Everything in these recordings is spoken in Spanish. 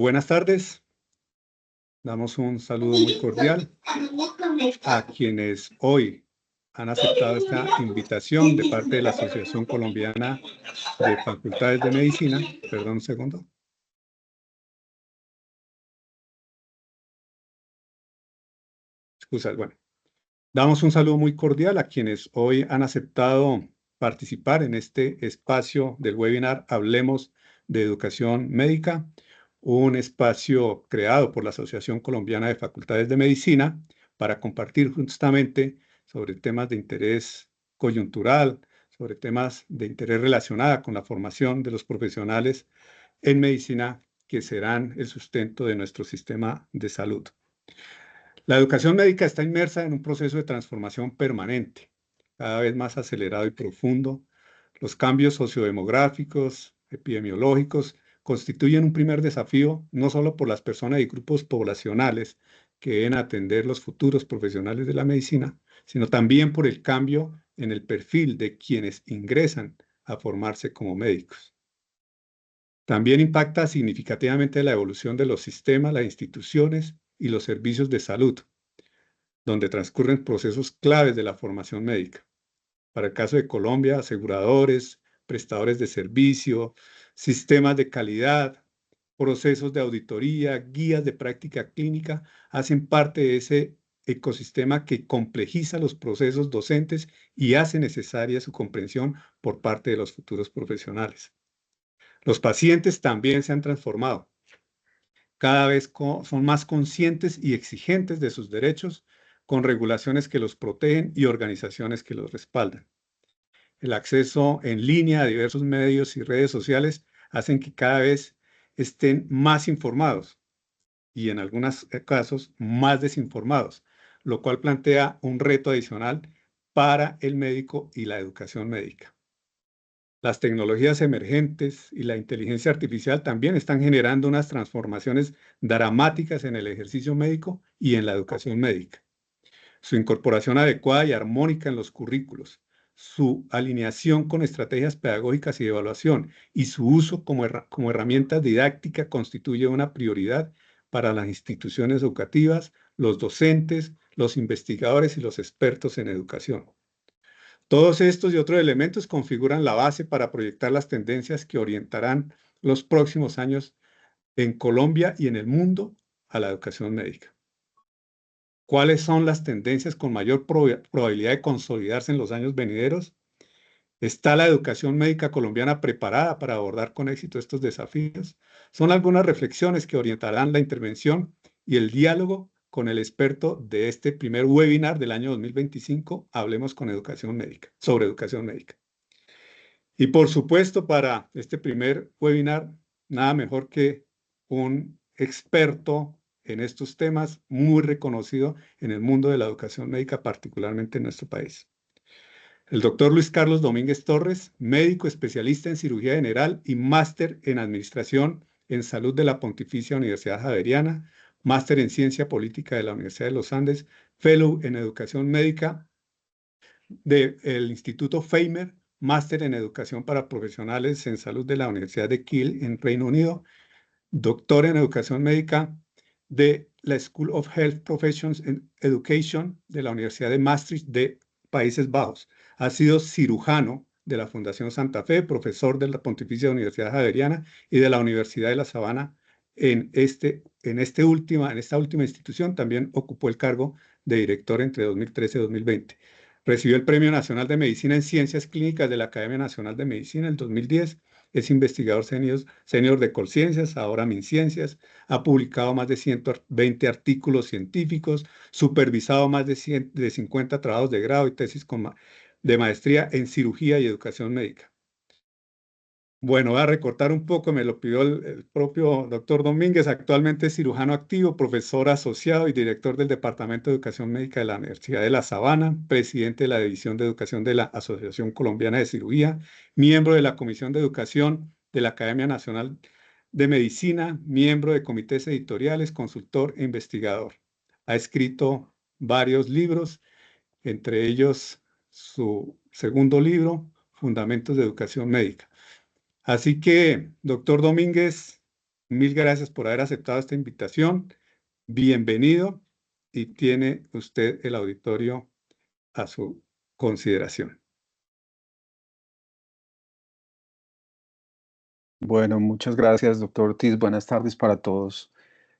Buenas tardes. Damos un saludo muy cordial a quienes hoy han aceptado esta invitación de parte de la Asociación Colombiana de Facultades de Medicina. Perdón un segundo. Bueno, damos un saludo muy cordial a quienes hoy han aceptado participar en este espacio del webinar Hablemos de Educación Médica, un espacio creado por la Asociación Colombiana de Facultades de Medicina para compartir justamente sobre temas de interés coyuntural, sobre temas de interés relacionado con la formación de los profesionales en medicina que serán el sustento de nuestro sistema de salud. La educación médica está inmersa en un proceso de transformación permanente, cada vez más acelerado y profundo. Los cambios sociodemográficos, epidemiológicos, constituyen un primer desafío, no solo por las personas y grupos poblacionales que deben atender los futuros profesionales de la medicina, sino también por el cambio en el perfil de quienes ingresan a formarse como médicos. También impacta significativamente la evolución de los sistemas, las instituciones y los servicios de salud, donde transcurren procesos claves de la formación médica. Para el caso de Colombia, aseguradores, prestadores de servicio, sistemas de calidad, procesos de auditoría, guías de práctica clínica, hacen parte de ese ecosistema que complejiza los procesos docentes y hace necesaria su comprensión por parte de los futuros profesionales. Los pacientes también se han transformado. Cada vez son más conscientes y exigentes de sus derechos, con regulaciones que los protegen y organizaciones que los respaldan. El acceso en línea a diversos medios y redes sociales hacen que cada vez estén más informados y en algunos casos más desinformados, lo cual plantea un reto adicional para el médico y la educación médica. Las tecnologías emergentes y la inteligencia artificial también están generando unas transformaciones dramáticas en el ejercicio médico y en la educación médica. Su incorporación adecuada y armónica en los currículos, su alineación con estrategias pedagógicas y de evaluación y su uso como herramienta didáctica constituye una prioridad para las instituciones educativas, los docentes, los investigadores y los expertos en educación. Todos estos y otros elementos configuran la base para proyectar las tendencias que orientarán los próximos años en Colombia y en el mundo a la educación médica. ¿Cuáles son las tendencias con mayor probabilidad de consolidarse en los años venideros? ¿Está la educación médica colombiana preparada para abordar con éxito estos desafíos? Son algunas reflexiones que orientarán la intervención y el diálogo con el experto de este primer webinar del año 2025, Hablemos con Educación Médica, sobre educación médica. Y por supuesto, para este primer webinar, nada mejor que un experto en estos temas, muy reconocido en el mundo de la educación médica, particularmente en nuestro país. El doctor Luis Carlos Domínguez Torres, médico especialista en cirugía general y máster en administración en salud de la Pontificia Universidad Javeriana, máster en ciencia política de la Universidad de los Andes, fellow en educación médica del Instituto Feimer, máster en educación para profesionales en salud de la Universidad de Kiel en Reino Unido, doctor en educación médica de la School of Health Professions and Education de la Universidad de Maastricht de Países Bajos. Ha sido cirujano de la Fundación Santa Fe, profesor de la Pontificia Universidad Javeriana y de la Universidad de La Sabana. En esta última institución también ocupó el cargo de director entre 2013 y 2020. Recibió el Premio Nacional de Medicina en Ciencias Clínicas de la Academia Nacional de Medicina en 2010. Es investigador senior de Colciencias, ahora MinCiencias. Ha publicado más de 120 artículos científicos, supervisado más de 50 trabajos de grado y tesis de maestría en cirugía y educación médica. Bueno, voy a recortar un poco, me lo pidió el propio doctor Domínguez, actualmente es cirujano activo, profesor asociado y director del Departamento de Educación Médica de la Universidad de La Sabana, presidente de la División de Educación de la Asociación Colombiana de Cirugía, miembro de la Comisión de Educación de la Academia Nacional de Medicina, miembro de comités editoriales, consultor e investigador. Ha escrito varios libros, entre ellos su segundo libro, Fundamentos de Educación Médica. Así que, doctor Domínguez, Mil gracias por haber aceptado esta invitación. Bienvenido y tiene usted el auditorio a su consideración. Bueno, muchas gracias, doctor Ortiz. Buenas tardes para todos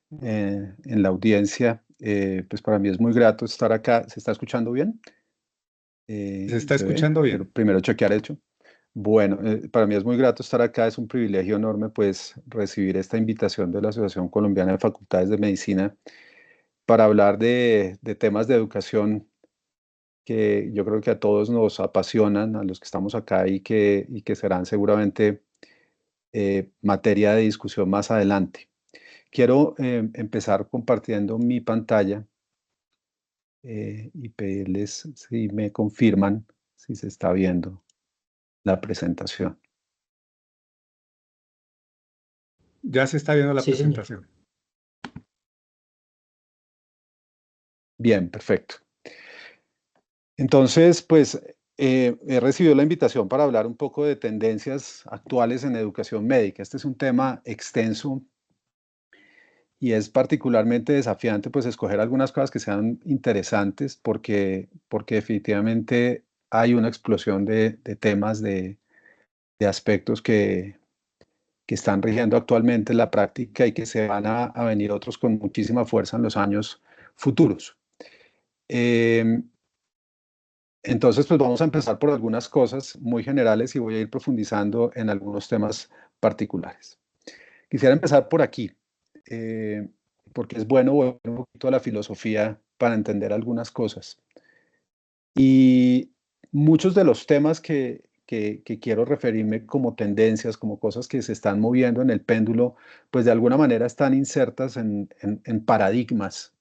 en la audiencia. Pues para mí es muy grato estar acá. ¿Se está escuchando bien? ¿Se está ¿Se ve? escuchando Quiero bien? primero chequear hecho. Bueno, para mí es muy grato estar acá. Es un privilegio enorme, pues, recibir esta invitación de la Asociación Colombiana de Facultades de Medicina para hablar de temas de educación que yo creo que a todos nos apasionan, a los que estamos acá y que serán seguramente materia de discusión más adelante. Quiero empezar compartiendo mi pantalla y pedirles si me confirman si se está viendo la presentación. Ya se está viendo la Sí, señor. presentación. Bien, perfecto. Entonces, pues he recibido la invitación para hablar un poco de tendencias actuales en educación médica. Este es un tema extenso y es particularmente desafiante, pues, escoger algunas cosas que sean interesantes porque definitivamente hay una explosión de temas, de aspectos que están rigiendo actualmente la práctica y que se van a venir otros con muchísima fuerza en los años futuros. Eh, entonces, pues vamos a empezar por algunas cosas muy generales y voy a ir profundizando en algunos temas particulares. Quisiera empezar por aquí, eh, porque es bueno volver un poquito a la filosofía para entender algunas cosas. Y muchos de los temas que quiero referirme como tendencias, como cosas que se están moviendo en el péndulo, pues de alguna manera están insertas en paradigmas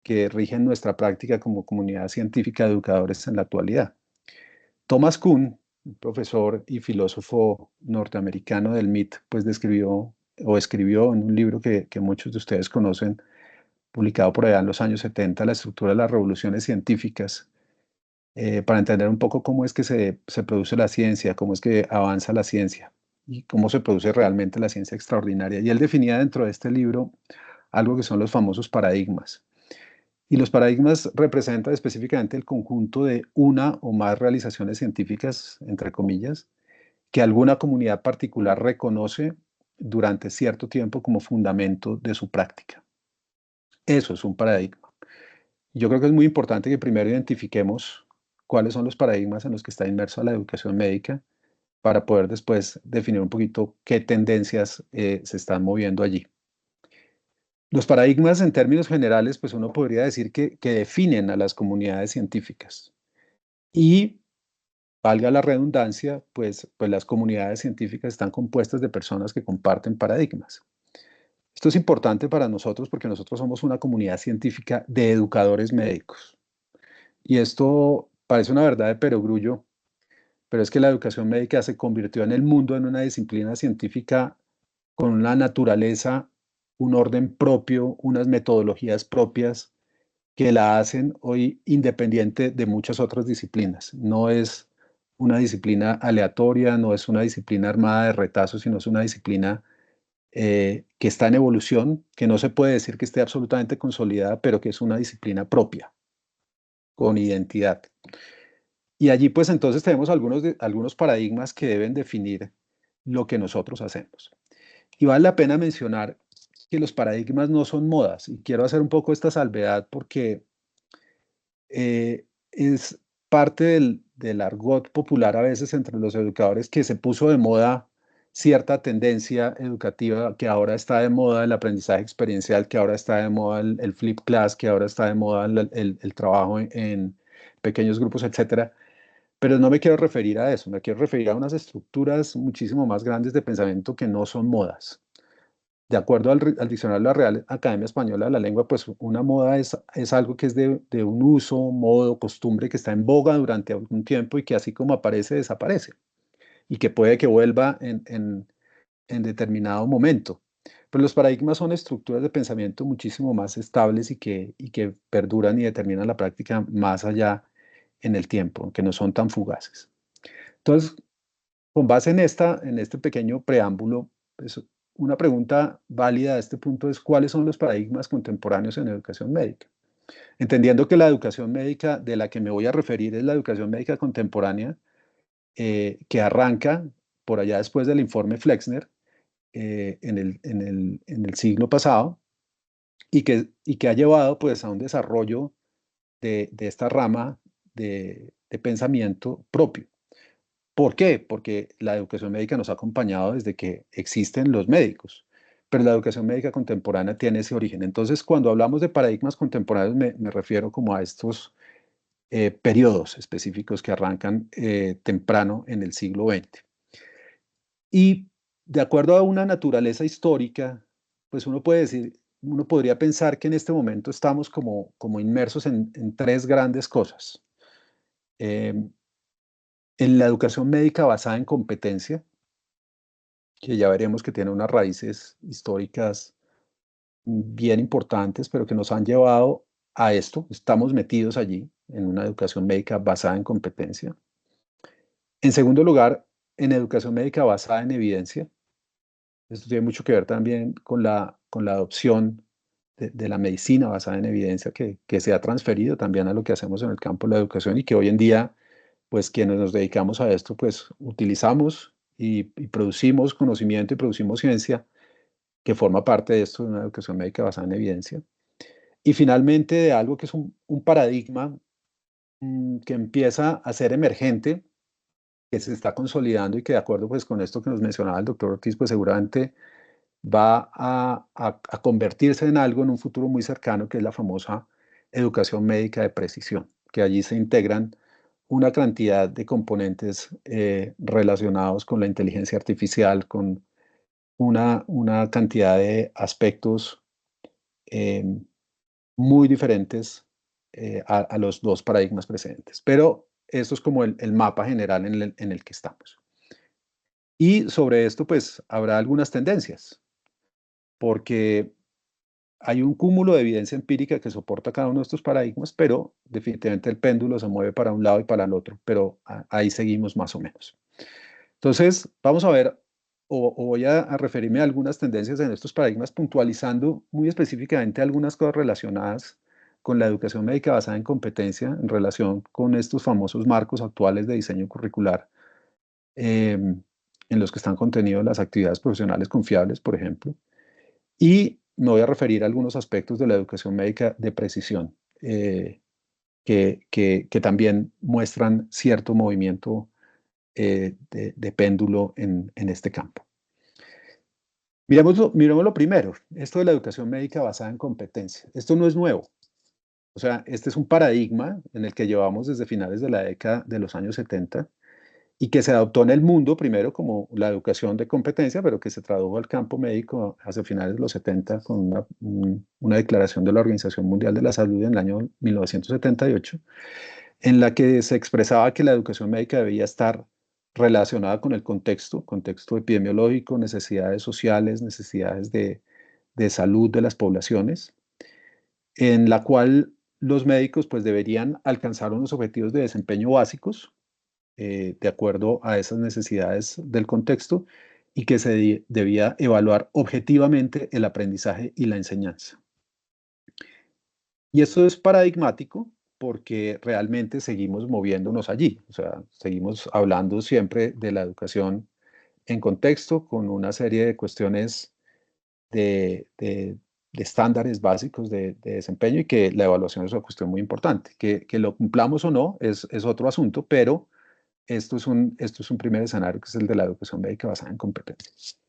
que rigen nuestra práctica como comunidad científica de educadores en la actualidad. Thomas Kuhn, un profesor y filósofo norteamericano del MIT, pues describió o escribió en un libro que muchos de ustedes conocen, publicado por allá en los años 70, La estructura de las revoluciones científicas, para entender un poco cómo es que se produce la ciencia, cómo es que avanza la ciencia y cómo se produce realmente la ciencia extraordinaria. Y él definía dentro de este libro algo que son los famosos paradigmas. Y los paradigmas representan específicamente el conjunto de una o más realizaciones científicas, entre comillas, que alguna comunidad particular reconoce durante cierto tiempo como fundamento de su práctica. Eso es un paradigma. Yo creo que es muy importante que primero identifiquemos cuáles son los paradigmas en los que está inmersa la educación médica para poder después definir un poquito qué tendencias se están moviendo allí. Los paradigmas en términos generales, pues uno podría decir que definen a las comunidades científicas y, valga la redundancia, pues las comunidades científicas están compuestas de personas que comparten paradigmas. Esto es importante para nosotros porque nosotros somos una comunidad científica de educadores médicos. Y esto parece una verdad de perogrullo, pero es que la educación médica se convirtió en el mundo en una disciplina científica con una naturaleza, un orden propio, unas metodologías propias que la hacen hoy independiente de muchas otras disciplinas. No es una disciplina aleatoria, no es una disciplina armada de retazos, sino es una disciplina que está en evolución, que no se puede decir que esté absolutamente consolidada, pero que es una disciplina propia, con identidad. Y allí pues entonces tenemos algunos paradigmas que deben definir lo que nosotros hacemos. Y vale la pena mencionar que los paradigmas no son modas, y quiero hacer un poco esta salvedad porque es parte del argot popular a veces entre los educadores que se puso de moda cierta tendencia educativa que ahora está de moda, el aprendizaje experiencial, que ahora está de moda el flip class, que ahora está de moda el trabajo en pequeños grupos, etcétera. Pero no me quiero referir a eso, me quiero referir a unas estructuras muchísimo más grandes de pensamiento que no son modas. De acuerdo al diccionario de la Real Academia Española de la Lengua, pues una moda es algo que es de un uso, modo, costumbre que está en boga durante algún tiempo y que así como aparece, desaparece. Y que puede que vuelva en determinado momento. Pero los paradigmas son estructuras de pensamiento muchísimo más estables y que perduran y determinan la práctica más allá en el tiempo, que no son tan fugaces. Entonces, con base en este pequeño preámbulo, pues, una pregunta válida a este punto es ¿cuáles son los paradigmas contemporáneos en educación médica? Entendiendo que la educación médica de la que me voy a referir es la educación médica contemporánea, que arranca por allá después del informe Flexner, en el siglo pasado, y que ha llevado pues a un desarrollo de esta rama de pensamiento propio. ¿Por qué? Porque la educación médica nos ha acompañado desde que existen los médicos, pero la educación médica contemporánea tiene ese origen. Entonces, cuando hablamos de paradigmas contemporáneos, me refiero como a estos periodos específicos que arrancan temprano en el siglo XX. Y de acuerdo a una naturaleza histórica, pues uno puede decir, uno podría pensar que en este momento estamos como inmersos en tres grandes cosas. Em, en la educación médica basada en competencia, que ya veremos que tiene unas raíces históricas bien importantes, pero que nos han llevado a esto. Estamos metidos allí, en una educación médica basada en competencia. En segundo lugar, en educación médica basada en evidencia. Esto tiene mucho que ver también con la adopción de la medicina basada en evidencia que se ha transferido también a lo que hacemos en el campo de la educación y que hoy en día, pues quienes nos dedicamos a esto, pues utilizamos y producimos conocimiento y producimos ciencia que forma parte de esto de una educación médica basada en evidencia. Y finalmente de algo que es un paradigma que empieza a ser emergente, que se está consolidando y que de acuerdo pues con esto que nos mencionaba el doctor Ortiz, pues seguramente va a convertirse en algo en un futuro muy cercano, que es la famosa educación médica de precisión, que allí se integran una cantidad de componentes relacionados con la inteligencia artificial, con una cantidad de aspectos eh, muy diferentes a los dos paradigmas precedentes. Pero esto es como el mapa general en el que estamos. Y sobre esto, pues, habrá algunas tendencias, porque hay un cúmulo de evidencia empírica que soporta cada uno de estos paradigmas, pero definitivamente el péndulo se mueve para un lado y para el otro, pero ahí seguimos más o menos. Entonces, vamos a ver, o voy a referirme a algunas tendencias en estos paradigmas, puntualizando muy específicamente algunas cosas relacionadas con la educación médica basada en competencia en relación con estos famosos marcos actuales de diseño curricular, en los que están contenidos las actividades profesionales confiables, por ejemplo. Y me voy a referir a algunos aspectos de la educación médica de precisión, que también muestran cierto movimiento de péndulo en este campo. Miremoslo primero, esto de la educación médica basada en competencia. Esto no es nuevo. O sea, este es un paradigma en el que llevamos desde finales de la década de los años 70 y que se adoptó en el mundo primero como la educación de competencia, pero que se tradujo al campo médico hacia finales de los 70 con una declaración de la Organización Mundial de la Salud en el año 1978, en la que se expresaba que la educación médica debía estar relacionada con el contexto epidemiológico, necesidades sociales, necesidades de salud de las poblaciones, en la cual los médicos pues deberían alcanzar unos objetivos de desempeño básicos de acuerdo a esas necesidades del contexto y que se debía evaluar objetivamente el aprendizaje y la enseñanza. Y esto es paradigmático porque realmente seguimos moviéndonos allí, o sea, seguimos hablando siempre de la educación en contexto con una serie de cuestiones de estándares básicos de desempeño y que la evaluación es una cuestión muy importante. Que lo cumplamos o no es otro asunto, pero esto es un primer escenario que es el de la educación médica basada en competencias.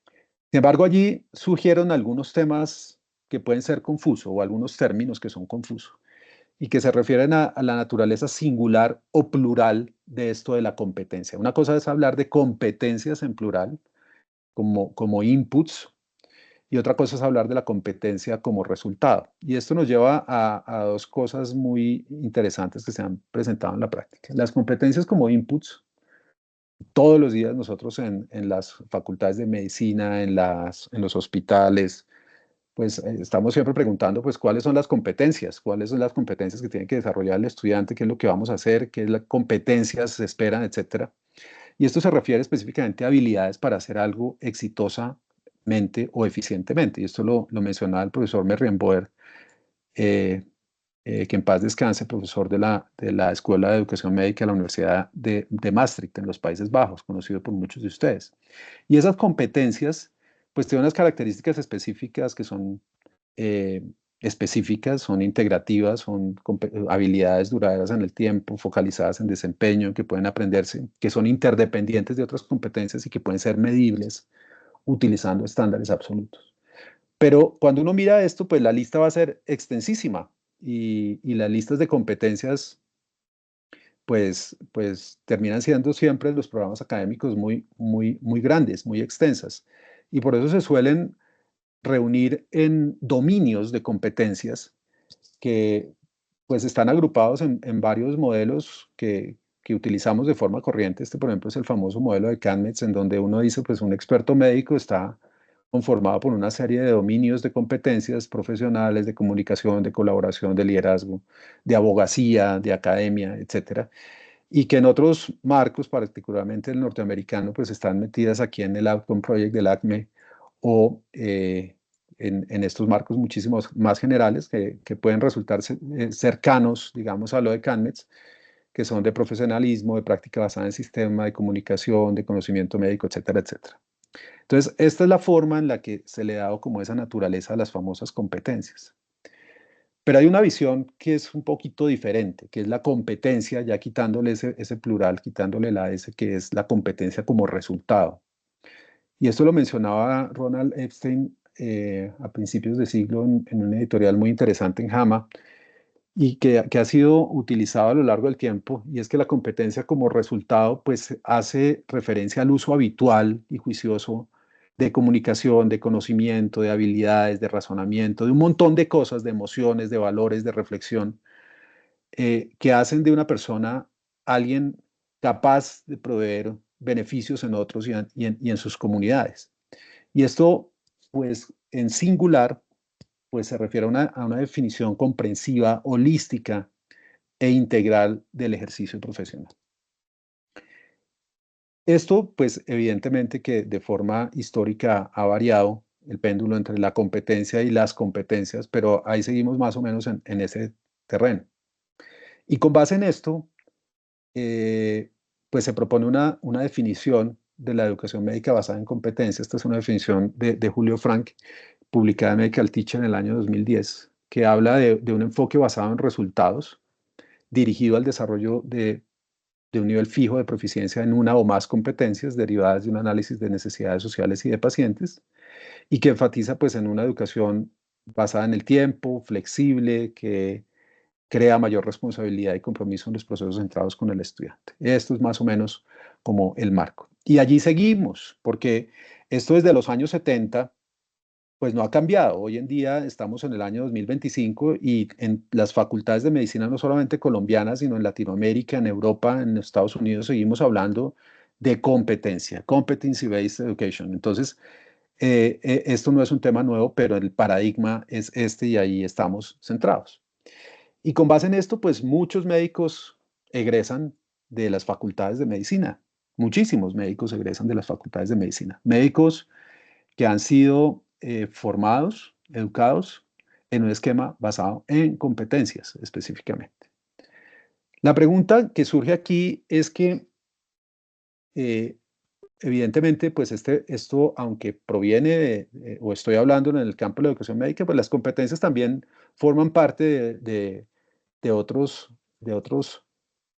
Sin embargo, allí surgieron algunos temas que pueden ser confusos o algunos términos que son confusos y que se refieren a la naturaleza singular o plural de esto de la competencia. Una cosa es hablar de competencias en plural, como inputs, y otra cosa es hablar de la competencia como resultado. Y esto nos lleva a dos cosas muy interesantes que se han presentado en la práctica. Las competencias como inputs, todos los días nosotros en las facultades de medicina, en los hospitales, pues estamos siempre preguntando, pues, cuáles son las competencias que tiene que desarrollar el estudiante, qué es lo que vamos a hacer, qué competencias se esperan, etcétera. Y esto se refiere específicamente a habilidades para hacer algo o eficientemente. Y esto lo mencionaba el profesor Merriam-Boer, eh, que en paz descanse, profesor de la Escuela de Educación Médica de la Universidad de Maastricht, en los Países Bajos, conocido por muchos de ustedes. Y esas competencias, pues tienen unas características específicas que son eh, específicas, son integrativas, son habilidades duraderas en el tiempo, focalizadas en desempeño, que pueden aprenderse, que son interdependientes de otras competencias y que pueden ser medibles utilizando estándares absolutos. Pero cuando uno mira esto, pues la lista va a ser extensísima y las listas de competencias, pues terminan siendo siempre los programas académicos muy grandes, muy extensas. Y por eso se suelen reunir en dominios de competencias que pues están agrupados en varios modelos que utilizamos de forma corriente. Este, por ejemplo, es el famoso modelo de CANMETS, en donde uno dice, pues un experto médico está conformado por una serie de dominios de competencias profesionales, de comunicación, de colaboración, de liderazgo, de abogacía, de academia, etcétera, y que en otros marcos, particularmente el norteamericano, pues están metidas aquí en el Outcome Project del ACME o en estos marcos muchísimos más generales que pueden resultar cercanos, digamos, a lo de CANMETS, que son de profesionalismo, de práctica basada en sistema, de comunicación, de conocimiento médico, etcétera, etcétera. Entonces, esta es la forma en la que se le ha dado como esa naturaleza a las famosas competencias. Pero hay una visión que es un poquito diferente, que es la competencia, ya quitándole ese plural, quitándole la S, que es la competencia como resultado. Y esto lo mencionaba Ronald Epstein a principios de siglo en un editorial muy interesante en JAMA y que ha sido utilizado a lo largo del tiempo, y es que la competencia como resultado pues hace referencia al uso habitual y juicioso de comunicación, de conocimiento, de habilidades, de razonamiento, de un montón de cosas, de emociones, de valores, de reflexión, que hacen de una persona alguien capaz de proveer beneficios en otros y en sus comunidades. Y esto, pues, en singular, pues se refiere a una definición comprensiva, holística e integral del ejercicio profesional. Esto, pues, evidentemente que de forma histórica ha variado el péndulo entre la competencia y las competencias, pero ahí seguimos más o menos en ese terreno. Y con base en esto, eh, pues se propone una definición de la educación médica basada en competencia. Esta es una definición de Julio Frank, publicada en Medical Teacher en el año 2010, que habla de un enfoque basado en resultados, dirigido al desarrollo de un nivel fijo de proficiencia en una o más competencias derivadas de un análisis de necesidades sociales y de pacientes, y que enfatiza pues en una educación basada en el tiempo, flexible, que crea mayor responsabilidad y compromiso en los procesos centrados con el estudiante. Esto es más o menos como el marco. Y allí seguimos, porque esto desde los años 70 pues no ha cambiado. Hoy en día estamos en el año 2025 y en las facultades de medicina, no solamente colombianas, sino en Latinoamérica, en Europa, en Estados Unidos, seguimos hablando de competencia, competency-based education. Entonces, esto no es un tema nuevo, pero el paradigma es este y ahí estamos centrados. Y con base en esto, pues muchos médicos egresan de las facultades de medicina. Muchísimos médicos egresan de las facultades de medicina. Médicos que han sido formados, educados en un esquema basado en competencias específicamente. La pregunta que surge aquí es que, eh, evidentemente, pues esto, aunque proviene o estoy hablando en el campo de la educación médica, pues las competencias también forman parte de otros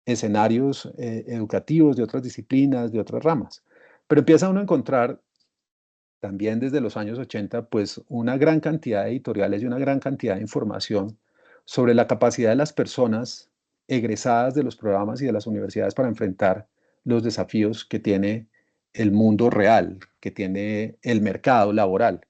escenarios educativos, de otras disciplinas, de otras ramas. Pero empieza uno a encontrar también desde los años 80, pues una gran cantidad de editoriales y una gran cantidad de información sobre la capacidad de las personas egresadas de los programas y de las universidades para enfrentar los desafíos que tiene el mundo real, que tiene el mercado laboral.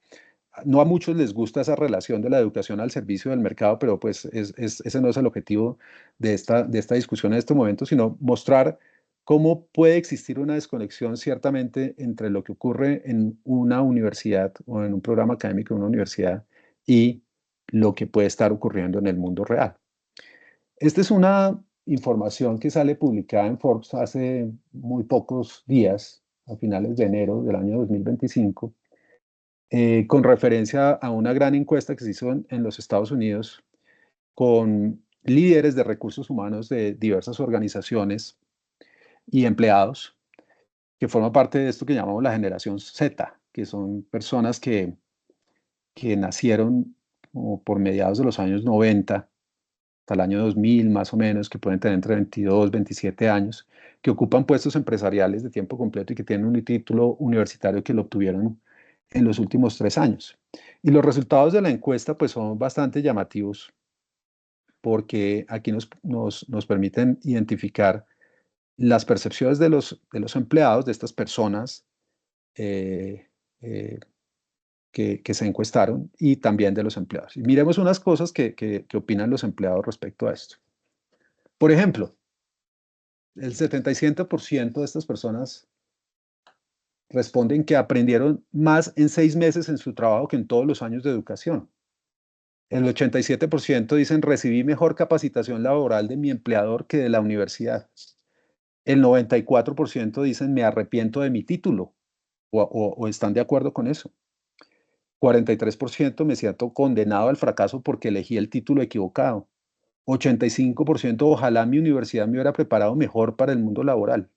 No a muchos les gusta esa relación de la educación al servicio del mercado, pero pues ese no es el objetivo de esta discusión en este momento, sino mostrar cómo puede existir una desconexión ciertamente entre lo que ocurre en una universidad o en un programa académico de una universidad y lo que puede estar ocurriendo en el mundo real. Esta es una información que sale publicada en Forbes hace muy pocos días, a finales de enero del año 2025, con referencia a una gran encuesta que se hizo en los Estados Unidos con líderes de recursos humanos de diversas organizaciones y empleados que forman parte de esto que llamamos la generación Z, que son personas que nacieron como por mediados de los años 90 hasta el año 2000 más o menos, que pueden tener entre 22, 27 años, que ocupan puestos empresariales de tiempo completo y que tienen un título universitario que lo obtuvieron en los últimos 3 años. Y los resultados de la encuesta pues son bastante llamativos porque aquí nos permiten identificar las percepciones de los empleados, de estas personas eh, eh, que se encuestaron y también de los empleados. Y miremos unas cosas que opinan los empleados respecto a esto. Por ejemplo, el 77% de estas personas responden que aprendieron más en 6 meses en su trabajo que en todos los años de educación. El 87% dicen recibí mejor capacitación laboral de mi empleador que de la universidad. El 94% dicen me arrepiento de mi título o están de acuerdo con eso. 43% me siento condenado al fracaso porque elegí el título equivocado. 85% ojalá mi universidad me hubiera preparado mejor para el mundo laboral.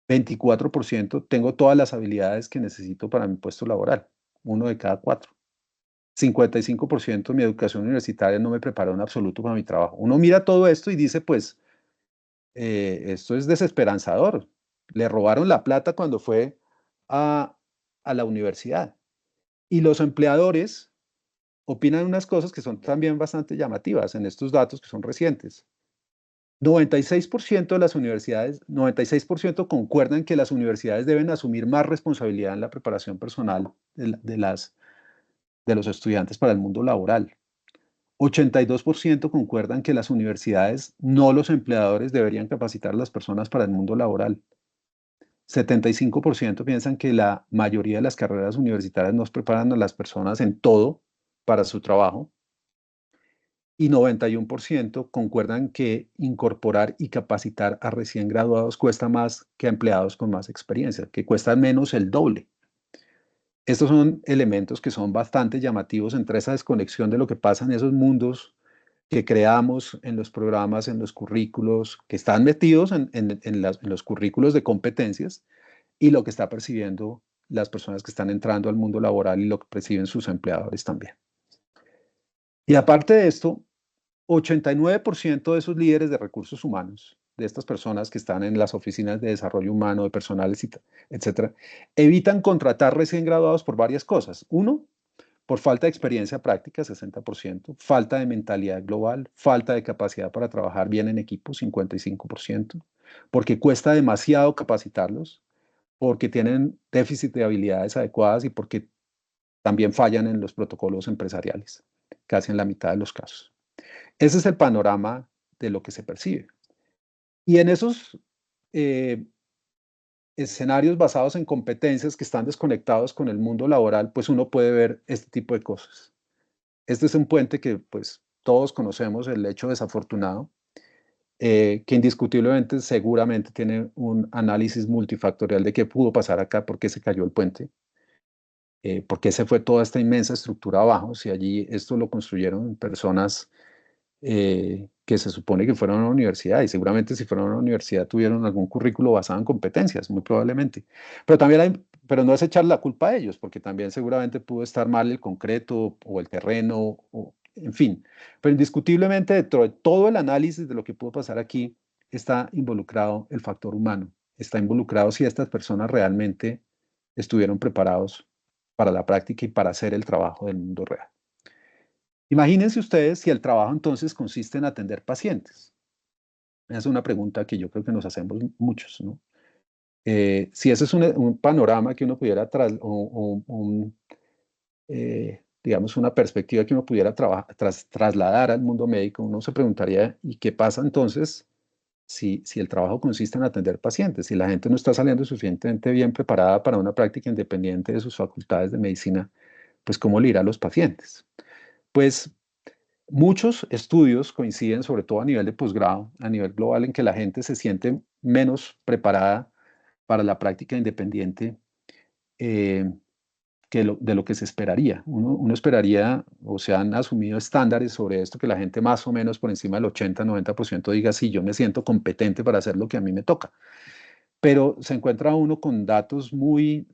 24% tengo todas las habilidades que necesito para mi puesto laboral. Uno de cada cuatro. 55% mi educación universitaria no me preparó en absoluto para mi trabajo. Uno mira todo esto y dice, pues, esto es desesperanzador. Le robaron la plata cuando fue a, a la universidad. Y los empleadores opinan unas cosas que son también bastante llamativas en estos datos que son recientes. 96% de las universidades, 96% concuerdan que las universidades deben asumir más responsabilidad en la preparación personal de los estudiantes para el mundo laboral. 82% concuerdan que las universidades, no los empleadores, deberían capacitar a las personas para el mundo laboral. 75% piensan que la mayoría de las carreras universitarias nos preparan a las personas en todo para su trabajo. Y 91% concuerdan que incorporar y capacitar a recién graduados cuesta más que a empleados con más experiencia, que cuesta menos el doble. Estos son elementos que son bastante llamativos entre esa desconexión de lo que pasa en esos mundos que creamos en los programas, en los currículos, que están metidos en los currículos de competencias y lo que está percibiendo las personas que están entrando al mundo laboral y lo que perciben sus empleadores también. Y aparte de esto, 89% de esos líderes de recursos humanos, de estas personas que están en las oficinas de desarrollo humano, de personales, etcétera, evitan contratar recién graduados por varias cosas. Uno, por falta de experiencia práctica, 60%, falta de mentalidad global, falta de capacidad para trabajar bien en equipo, 55%, porque cuesta demasiado capacitarlos, porque tienen déficit de habilidades adecuadas y porque también fallan en los protocolos empresariales, casi en la mitad de los casos. Ese es el panorama de lo que se percibe. Y en esos eh, escenarios basados en competencias que están desconectados con el mundo laboral, pues uno puede ver este tipo de cosas. Este es un puente que pues todos conocemos, el hecho desafortunado, que indiscutiblemente seguramente tiene un análisis multifactorial de qué pudo pasar acá, por qué se cayó el puente, por qué se fue toda esta inmensa estructura abajo, si allí esto lo construyeron personas que se supone que fueron a una universidad y seguramente si fueron a una universidad tuvieron algún currículo basado en competencias, muy probablemente. Pero no es echar la culpa a ellos, porque también seguramente pudo estar mal el concreto o el terreno, en fin. Pero indiscutiblemente dentro de todo el análisis de lo que pudo pasar aquí está involucrado el factor humano, está involucrado si estas personas realmente estuvieron preparados para la práctica y para hacer el trabajo del mundo real. Imagínense ustedes si el trabajo entonces consiste en atender pacientes. Esa es una pregunta que yo creo que nos hacemos muchos, ¿no? Si ese es un panorama que uno pudiera, digamos, una perspectiva que uno pudiera trasladar al mundo médico, uno se preguntaría, ¿y qué pasa entonces si el trabajo consiste en atender pacientes? Si la gente no está saliendo suficientemente bien preparada para una práctica independiente de sus facultades de medicina, pues ¿cómo le irá a los pacientes? Pues muchos estudios coinciden, sobre todo a nivel de posgrado, a nivel global, en que la gente se siente menos preparada para la práctica independiente, eh, de lo que se esperaría. Uno esperaría, o se han asumido estándares sobre esto, que la gente más o menos por encima del 80-90% diga, sí, yo me siento competente para hacer lo que a mí me toca. Pero se encuentra uno con datos muy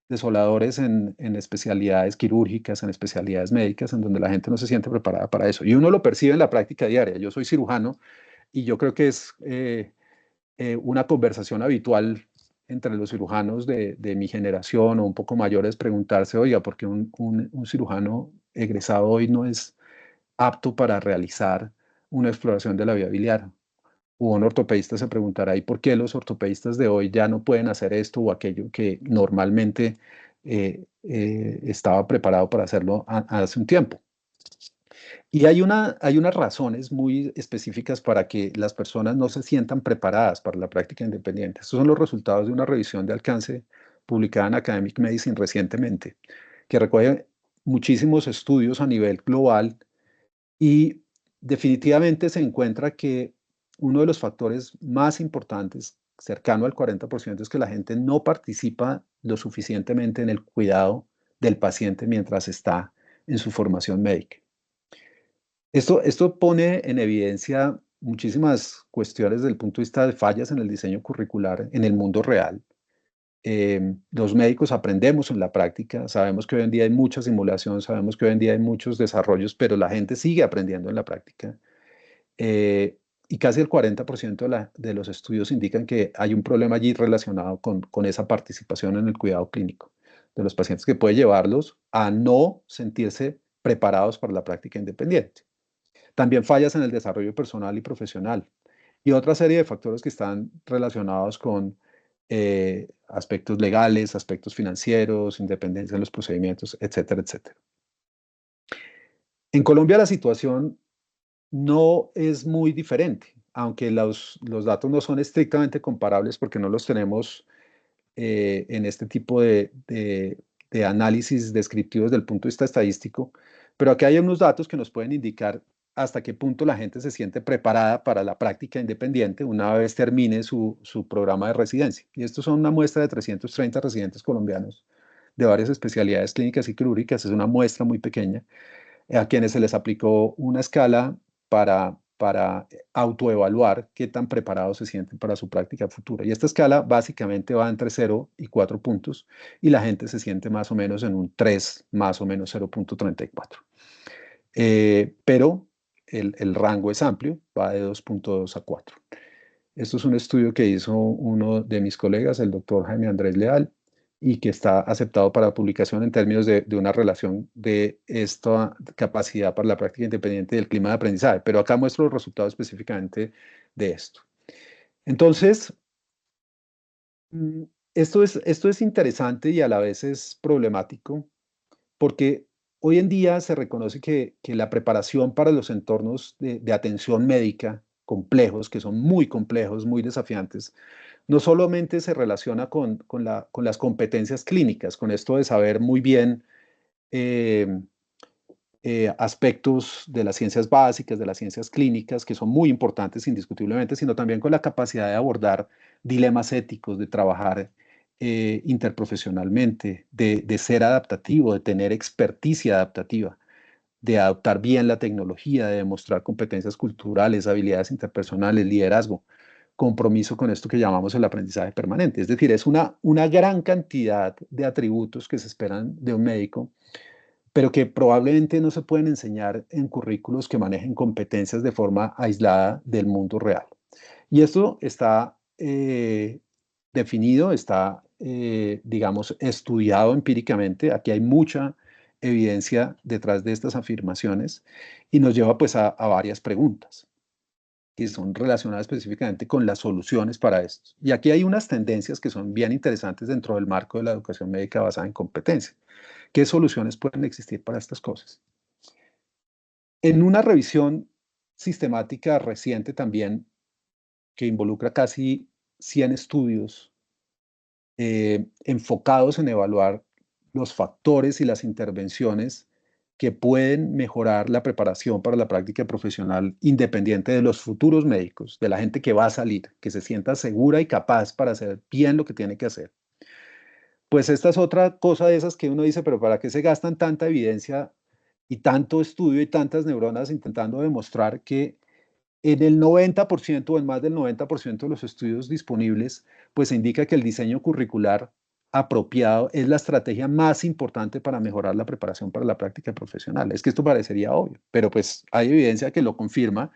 desoladores en especialidades quirúrgicas, en especialidades médicas, en donde la gente no se siente preparada para eso. Y uno lo percibe en la práctica diaria. Yo soy cirujano y yo creo que es una conversación habitual entre los cirujanos de mi generación o un poco mayores preguntarse, oiga, ¿por qué un cirujano egresado hoy no es apto para realizar una exploración de la vía biliar? O un ortopedista se preguntará, ¿y por qué los ortopedistas de hoy ya no pueden hacer esto o aquello que normalmente estaba preparado para hacerlo hace un tiempo? Y hay unas razones muy específicas para que las personas no se sientan preparadas para la práctica independiente. Estos son los resultados de una revisión de alcance publicada en Academic Medicine recientemente, que recoge muchísimos estudios a nivel global y definitivamente se encuentra que uno de los factores más importantes, cercano al 40%, es que la gente no participa lo suficientemente en el cuidado del paciente mientras está en su formación médica. Esto pone en evidencia muchísimas cuestiones desde el punto de vista de fallas en el diseño curricular en el mundo real. Los médicos aprendemos en la práctica, sabemos que hoy en día hay mucha simulación, sabemos que hoy en día hay muchos desarrollos, pero la gente sigue aprendiendo en la práctica. Y casi el 40% de los estudios indican que hay un problema allí relacionado con esa participación en el cuidado clínico de los pacientes que puede llevarlos a no sentirse preparados para la práctica independiente. También fallas en el desarrollo personal y profesional y otra serie de factores que están relacionados con aspectos legales, aspectos financieros, independencia en los procedimientos, etcétera, etcétera. En Colombia la situación no es muy diferente, aunque los datos no son estrictamente comparables porque no los tenemos en este tipo de análisis descriptivos desde el punto de vista estadístico, pero aquí hay unos datos que nos pueden indicar hasta qué punto la gente se siente preparada para la práctica independiente una vez termine su programa de residencia. Y estos son una muestra de 330 residentes colombianos de varias especialidades clínicas y quirúrgicas. Es una muestra muy pequeña a quienes se les aplicó una escala para autoevaluar qué tan preparados se sienten para su práctica futura. Y esta escala básicamente va entre 0 y 4 puntos y la gente se siente más o menos en un 3, más o menos 0,34. Pero el rango es amplio, va de 2,2 a 4. Esto es un estudio que hizo uno de mis colegas, el doctor Jaime Andrés Leal, y que está aceptado para publicación en términos de una relación de esta capacidad para la práctica independiente del clima de aprendizaje. Pero acá muestro los resultados específicamente de esto. Entonces, mm, esto es interesante y a la vez es problemático porque hoy en día se reconoce que la preparación para los entornos de atención médica complejos, que son muy complejos, muy desafiantes, no solamente se relaciona con las competencias clínicas, con esto de saber muy bien eh, aspectos de las ciencias básicas, de las ciencias clínicas, que son muy importantes indiscutiblemente, sino también con la capacidad de abordar dilemas éticos, de trabajar interprofesionalmente, de ser adaptativo, de tener experticia adaptativa, de adoptar bien la tecnología, de demostrar competencias culturales, habilidades interpersonales, liderazgo, compromiso con esto que llamamos el aprendizaje permanente. Es decir, es una gran cantidad de atributos que se esperan de un médico, pero que probablemente no se pueden enseñar en currículos que manejen competencias de forma aislada del mundo real. Y esto está definido, está, digamos, estudiado empíricamente. Aquí hay mucha evidencia detrás de estas afirmaciones y nos lleva pues a varias preguntas que son relacionadas específicamente con las soluciones para esto. Y aquí hay unas tendencias que son bien interesantes dentro del marco de la educación médica basada en competencia. ¿Qué soluciones pueden existir para estas cosas? En una revisión sistemática reciente también, que involucra casi 100 estudios enfocados en evaluar los factores y las intervenciones que pueden mejorar la preparación para la práctica profesional independiente de los futuros médicos, de la gente que va a salir, que se sienta segura y capaz para hacer bien lo que tiene que hacer. pues esta es otra cosa de esas que uno dice, pero ¿para qué se gastan tanta evidencia y tanto estudio y tantas neuronas intentando demostrar que en el 90% o en más del 90% de los estudios disponibles, pues se indica que el diseño curricular apropiado es la estrategia más importante para mejorar la preparación para la práctica profesional? Es que esto parecería obvio, pero pues hay evidencia que lo confirma,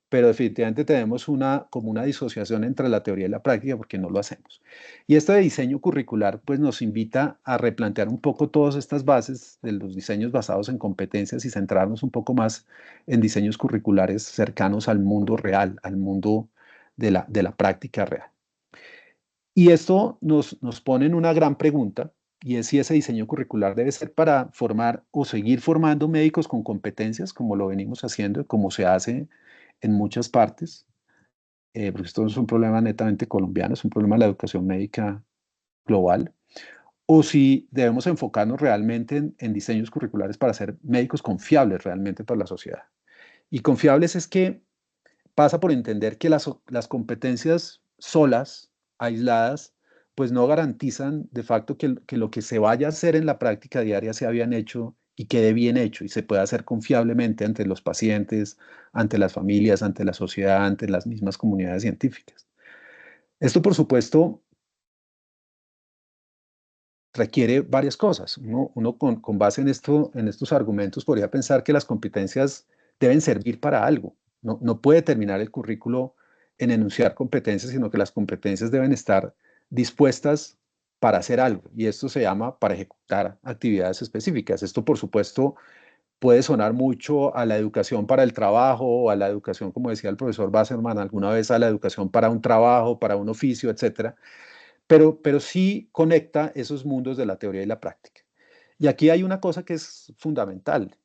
pero definitivamente tenemos como una disociación entre la teoría y la práctica porque no lo hacemos. Y esto de diseño curricular pues nos invita a replantear un poco todas estas bases de los diseños basados en competencias y centrarnos un poco más en diseños curriculares cercanos al mundo real, al mundo de la práctica real. Y esto nos pone en una gran pregunta, y es si ese diseño curricular debe ser para formar o seguir formando médicos con competencias, como lo venimos haciendo, como se hace en muchas partes, porque esto no es un problema netamente colombiano, es un problema de la educación médica global, o si debemos enfocarnos realmente en diseños curriculares para ser médicos confiables realmente para la sociedad. Y confiables es que pasa por entender que las competencias solas, aisladas, pues no garantizan de facto que lo que se vaya a hacer en la práctica diaria sea bien hecho y quede bien hecho y se pueda hacer confiablemente ante los pacientes, ante las familias, ante la sociedad, ante las mismas comunidades científicas. Esto, por supuesto, requiere varias cosas. Uno con base en en estos argumentos podría pensar que las competencias deben servir para algo. No puede terminar el currículo en enunciar competencias, sino que las competencias deben estar dispuestas para hacer algo. Y esto se llama para ejecutar actividades específicas. Esto, por supuesto, puede sonar mucho a la educación para el trabajo o a la educación, como decía el profesor Basserman alguna vez, a la educación para un trabajo, para un oficio, etcétera, pero sí conecta esos mundos de la teoría y la práctica. Y aquí hay una cosa que es fundamental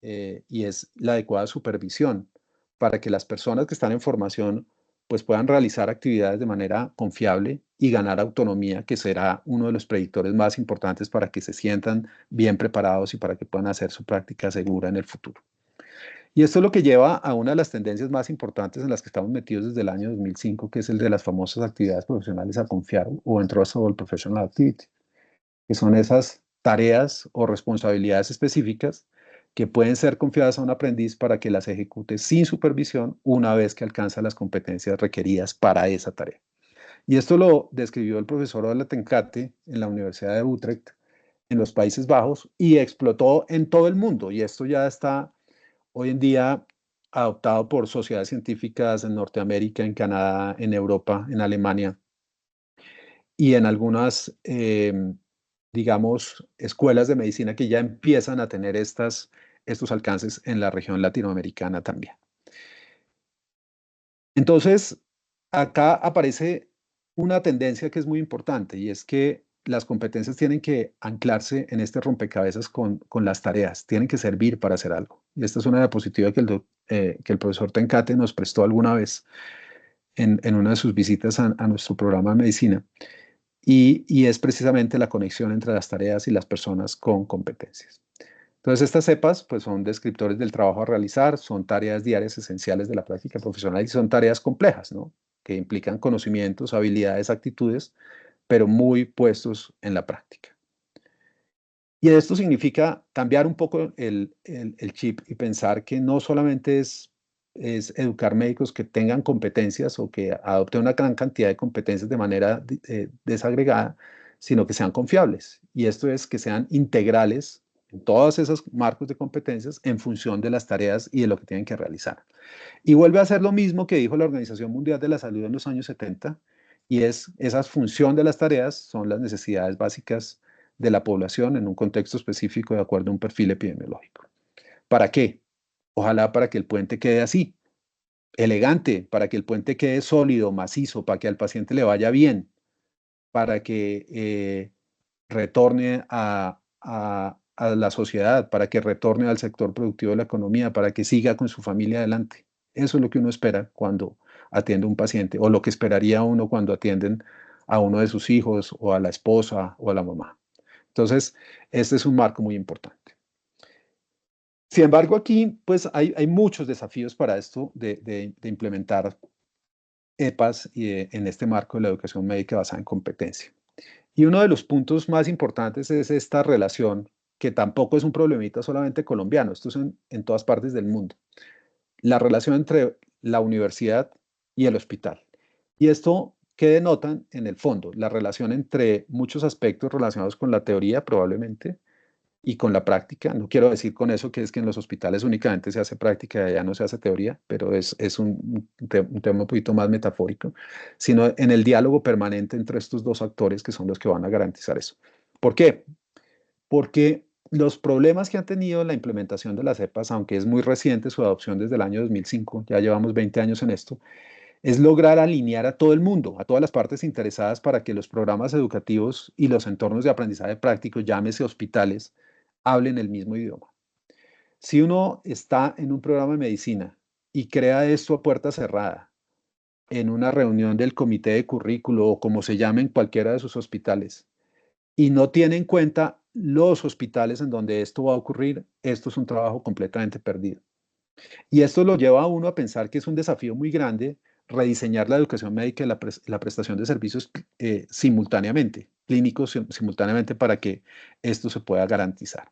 y es la adecuada supervisión para que las personas que están en formación pues puedan realizar actividades de manera confiable y ganar autonomía, que será uno de los predictores más importantes para que se sientan bien preparados y para que puedan hacer su práctica segura en el futuro. Y esto es lo que lleva a una de las tendencias más importantes en las que estamos metidos desde el año 2005, que es el de las famosas actividades profesionales a confiar o Entrustable Professional Activity, que son esas tareas o responsabilidades específicas que pueden ser confiadas a un aprendiz para que las ejecute sin supervisión una vez que alcanza las competencias requeridas para esa tarea. Y esto lo describió el profesor Ola Tenkate en la Universidad de Utrecht en los Países Bajos y explotó en todo el mundo. Y esto ya está hoy en día adoptado por sociedades científicas en Norteamérica, en Canadá, en Europa, en Alemania y en algunas, digamos, escuelas de medicina que ya empiezan a tener estos alcances en la región latinoamericana también. Entonces, acá aparece una tendencia que es muy importante y es que las competencias tienen que anclarse en este rompecabezas con las tareas, tienen que servir para hacer algo. Y esta es una diapositiva que el profesor Tenkate nos prestó alguna vez en una de sus visitas a nuestro programa de medicina. Y es precisamente la conexión entre las tareas y las personas con competencias. Entonces, estas cepas pues, son descriptores del trabajo a realizar, son tareas diarias esenciales de la práctica profesional y son tareas complejas, ¿no? Que implican conocimientos, habilidades, actitudes, pero muy puestos en la práctica. Y esto significa cambiar un poco el chip y pensar que no solamente es educar médicos que tengan competencias o que adopten una gran cantidad de competencias de manera desagregada, sino que sean confiables. Y esto es que sean integrales en todos esos marcos de competencias en función de las tareas y de lo que tienen que realizar. Y vuelve a hacer lo mismo que dijo la Organización Mundial de la Salud en los años 70, y es esa función de las tareas son las necesidades básicas de la población en un contexto específico de acuerdo a un perfil epidemiológico. ¿Para qué? Ojalá para que el puente quede así, elegante, para que el puente quede sólido, macizo, para que al paciente le vaya bien, para que retorne a la sociedad, para que retorne al sector productivo de la economía, para que siga con su familia adelante. Eso es lo que uno espera cuando atiende a un paciente, o lo que esperaría uno cuando atienden a uno de sus hijos, o a la esposa, o a la mamá. Entonces, este es un marco muy importante. Sin embargo, aquí pues hay muchos desafíos para esto de implementar EPAs en este marco de la educación médica basada en competencia. Y uno de los puntos más importantes es esta relación, que tampoco es un problemita solamente colombiano, esto es en todas partes del mundo, la relación entre la universidad y el hospital. Y esto, ¿qué denotan en el fondo? La relación entre muchos aspectos relacionados con la teoría, probablemente, y con la práctica. No quiero decir con eso que es que en los hospitales únicamente se hace práctica y allá no se hace teoría, pero es un tema un poquito más metafórico, sino en el diálogo permanente entre estos dos actores que son los que van a garantizar eso. ¿Por qué? Porque los problemas que han tenido la implementación de las EPAs, aunque es muy reciente su adopción desde el año 2005, ya llevamos 20 años en esto, es lograr alinear a todo el mundo, a todas las partes interesadas para que los programas educativos y los entornos de aprendizaje práctico, llámese hospitales, hablen el mismo idioma. Si uno está en un programa de medicina y crea esto a puerta cerrada, en una reunión del comité de currículo o como se llame en cualquiera de sus hospitales, y no tiene en cuenta los hospitales en donde esto va a ocurrir, esto es un trabajo completamente perdido. Y esto lo lleva a uno a pensar que es un desafío muy grande rediseñar la educación médica y la prestación de servicios simultáneamente, clínicos simultáneamente para que esto se pueda garantizar.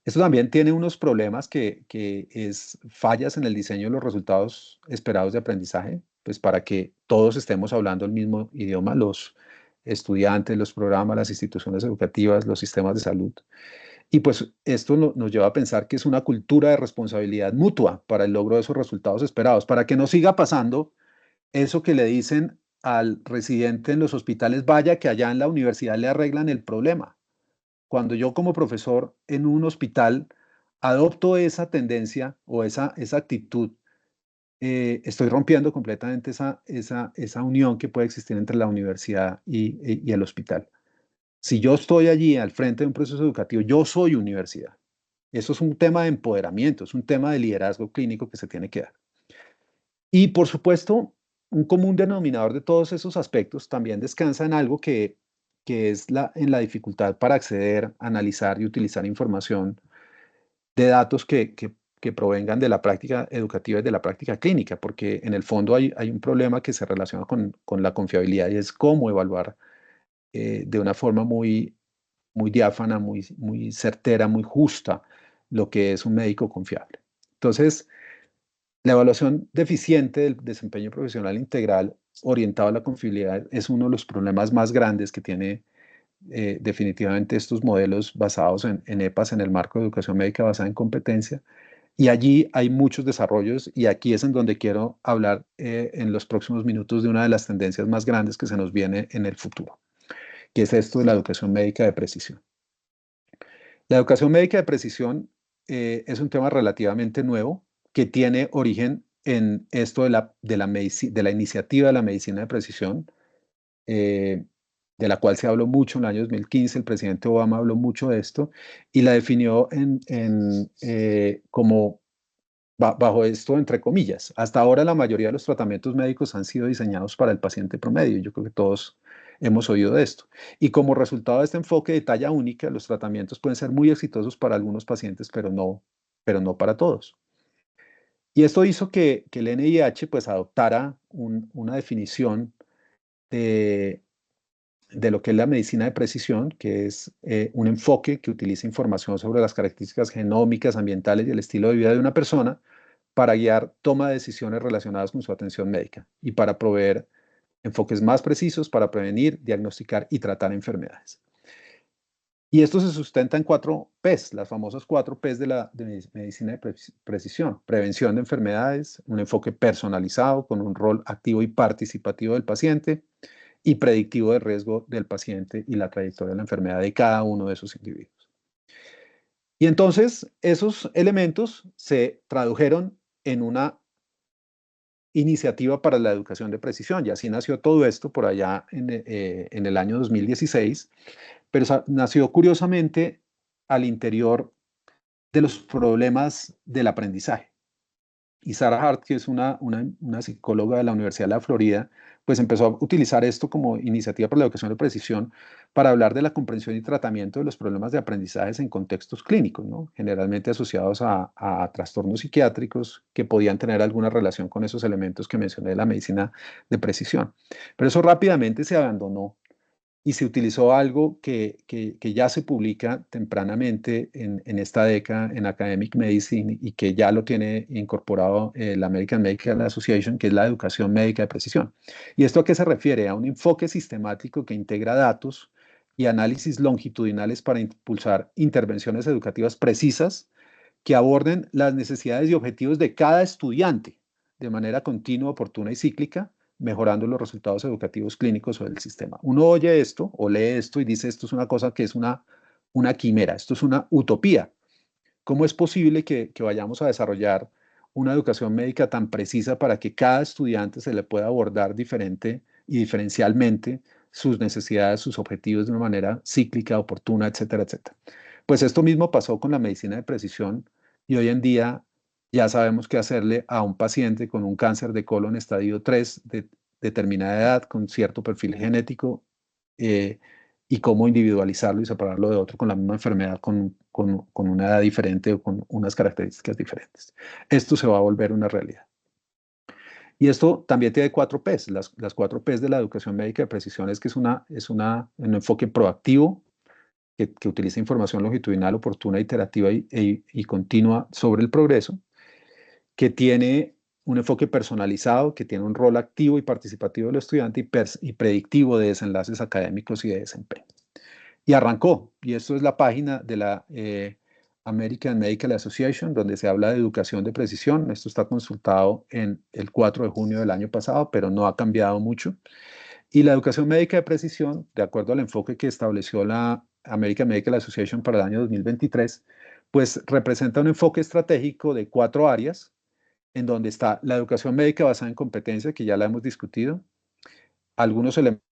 Esto también tiene unos problemas que es fallas en el diseño de los resultados esperados de aprendizaje, pues para que todos estemos hablando el mismo idioma, los estudiantes, los programas, las instituciones educativas, los sistemas de salud. Y pues esto nos lleva a pensar que es una cultura de responsabilidad mutua para el logro de esos resultados esperados, para que no siga pasando eso que le dicen al residente en los hospitales, vaya que allá en la universidad le arreglan el problema. Cuando yo como profesor en un hospital adopto esa tendencia o esa actitud, estoy rompiendo completamente esa unión que puede existir entre la universidad y el hospital. Si yo estoy allí al frente de un proceso educativo, yo soy universidad. Eso es un tema de empoderamiento, es un tema de liderazgo clínico que se tiene que dar. Y por supuesto, un común denominador de todos esos aspectos también descansa en algo que es en la dificultad para acceder, analizar y utilizar información de datos que provengan de la práctica educativa y de la práctica clínica, porque en el fondo hay un problema que se relaciona con la confiabilidad y es cómo evaluar de una forma muy diáfana, muy certera, muy justa lo que es un médico confiable. Entonces, la evaluación deficiente del desempeño profesional integral orientado a la confiabilidad es uno de los problemas más grandes que tiene definitivamente estos modelos basados en EPAS, en el marco de educación médica basada en competencia. Y allí hay muchos desarrollos y aquí es en donde quiero hablar en los próximos minutos de una de las tendencias más grandes que se nos viene en el futuro, que es esto de la educación médica de precisión. La educación médica de precisión es un tema relativamente nuevo que tiene origen en esto de la iniciativa de la medicina de precisión, eh, de la cual se habló mucho en el año 2015. El presidente Obama habló mucho de esto y la definió como bajo esto, entre comillas. Hasta ahora la mayoría de los tratamientos médicos han sido diseñados para el paciente promedio. Yo creo que todos hemos oído de esto. Y como resultado de este enfoque de talla única, los tratamientos pueden ser muy exitosos para algunos pacientes, pero no para todos. Y esto hizo que el NIH pues adoptara una definición de, de lo que es la medicina de precisión, que es un enfoque que utiliza información sobre las características genómicas, ambientales y el estilo de vida de una persona para guiar toma de decisiones relacionadas con su atención médica y para proveer enfoques más precisos para prevenir, diagnosticar y tratar enfermedades. Y esto se sustenta en 4 Ps, las famosas 4 Ps de medicina de precisión. Prevención de enfermedades, un enfoque personalizado con un rol activo y participativo del paciente y predictivo de riesgo del paciente y la trayectoria de la enfermedad de cada uno de esos individuos. Y entonces esos elementos se tradujeron en una iniciativa para la educación de precisión. Y así nació todo esto por allá en el año 2016, pero nació curiosamente al interior de los problemas del aprendizaje. Y Sarah Hart, que es una psicóloga de la Universidad de la Florida, pues empezó a utilizar esto como iniciativa para la educación de precisión para hablar de la comprensión y tratamiento de los problemas de aprendizaje en contextos clínicos, ¿no? Generalmente asociados a trastornos psiquiátricos que podían tener alguna relación con esos elementos que mencioné de la medicina de precisión. Pero eso rápidamente se abandonó y se utilizó algo que ya se publica tempranamente en esta década en Academic Medicine y que ya lo tiene incorporado la American Medical Association, que es la educación médica de precisión. ¿Y esto a qué se refiere? A un enfoque sistemático que integra datos y análisis longitudinales para impulsar intervenciones educativas precisas que aborden las necesidades y objetivos de cada estudiante de manera continua, oportuna y cíclica, mejorando los resultados educativos clínicos o del sistema. Uno oye esto o lee esto y dice, esto es una cosa que es una quimera, esto es una utopía. ¿Cómo es posible que vayamos a desarrollar una educación médica tan precisa para que cada estudiante se le pueda abordar diferente y diferencialmente sus necesidades, sus objetivos de una manera cíclica, oportuna, etcétera, etcétera? Pues esto mismo pasó con la medicina de precisión y hoy en día ya sabemos qué hacerle a un paciente con un cáncer de colon estadio 3 de determinada edad, con cierto perfil genético, eh, y cómo individualizarlo y separarlo de otro con la misma enfermedad, con una edad diferente o con unas características diferentes. Esto se va a volver una realidad. Y esto también tiene 4Ps. Las 4Ps de la educación médica de precisión es que un enfoque proactivo, que utiliza información longitudinal, oportuna, iterativa y continua sobre el progreso, que tiene un enfoque personalizado, que tiene un rol activo y participativo del estudiante y predictivo de desenlaces académicos y de desempeño. Y arrancó, y esto es la página de la American Medical Association, donde se habla de educación de precisión. Esto está consultado en el 4 de junio del año pasado, pero no ha cambiado mucho. Y la educación médica de precisión, de acuerdo al enfoque que estableció la American Medical Association para el año 2023, pues representa un enfoque estratégico de 4 áreas, en donde está la educación médica basada en competencia, que ya la hemos discutido, algunos elementos.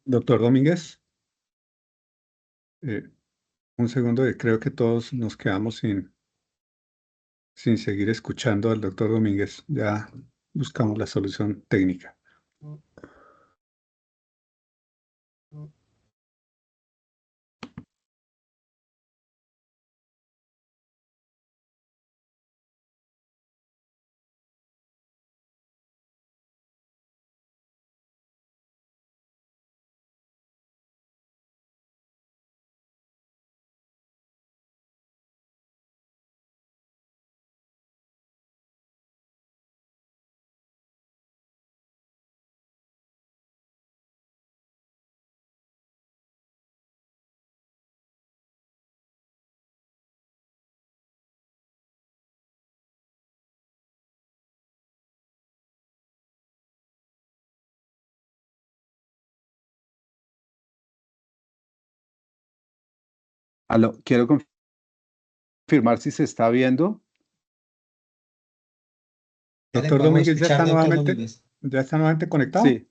Doctor Domínguez, eh, un segundo, creo que todos nos quedamos sin seguir escuchando al doctor Domínguez. Ya buscamos la solución técnica. Quiero confirmar si se está viendo. Ya le Doctor podemos Domínguez, escuchar, doctor Domínguez. ya está nuevamente conectado. Sí,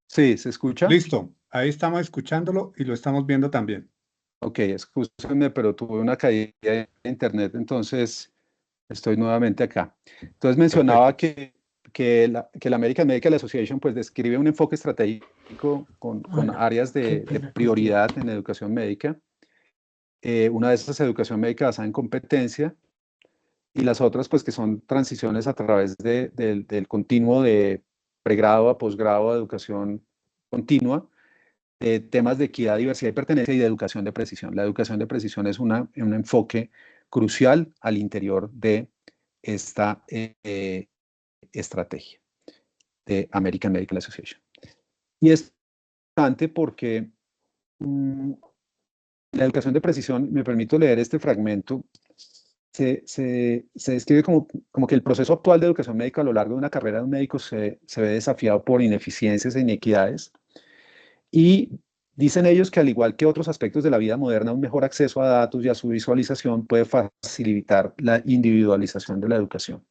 sí, ¿se escucha? Listo, ahí estamos escuchándolo y lo estamos viendo también. Ok, escúchenme, pero tuve una caída de internet, entonces estoy nuevamente acá. Entonces mencionaba Perfecto. que la American Medical Association pues describe un enfoque estratégico con Hola, áreas qué de pena contigo. prioridad en la educación médica. Una de esas es educación médica basada en competencia y las otras pues que son transiciones a través del continuo de pregrado a posgrado de educación continua, temas de equidad, diversidad y pertenencia y de educación de precisión. La educación de precisión es un enfoque crucial al interior de esta estrategia de American Medical Association. Y es importante porque la educación de precisión, me permito leer este fragmento, se describe como que el proceso actual de educación médica a lo largo de una carrera de un médico se ve desafiado por ineficiencias e inequidades. Y dicen ellos que al igual que otros aspectos de la vida moderna, un mejor acceso a datos y a su visualización puede facilitar la individualización de la educación.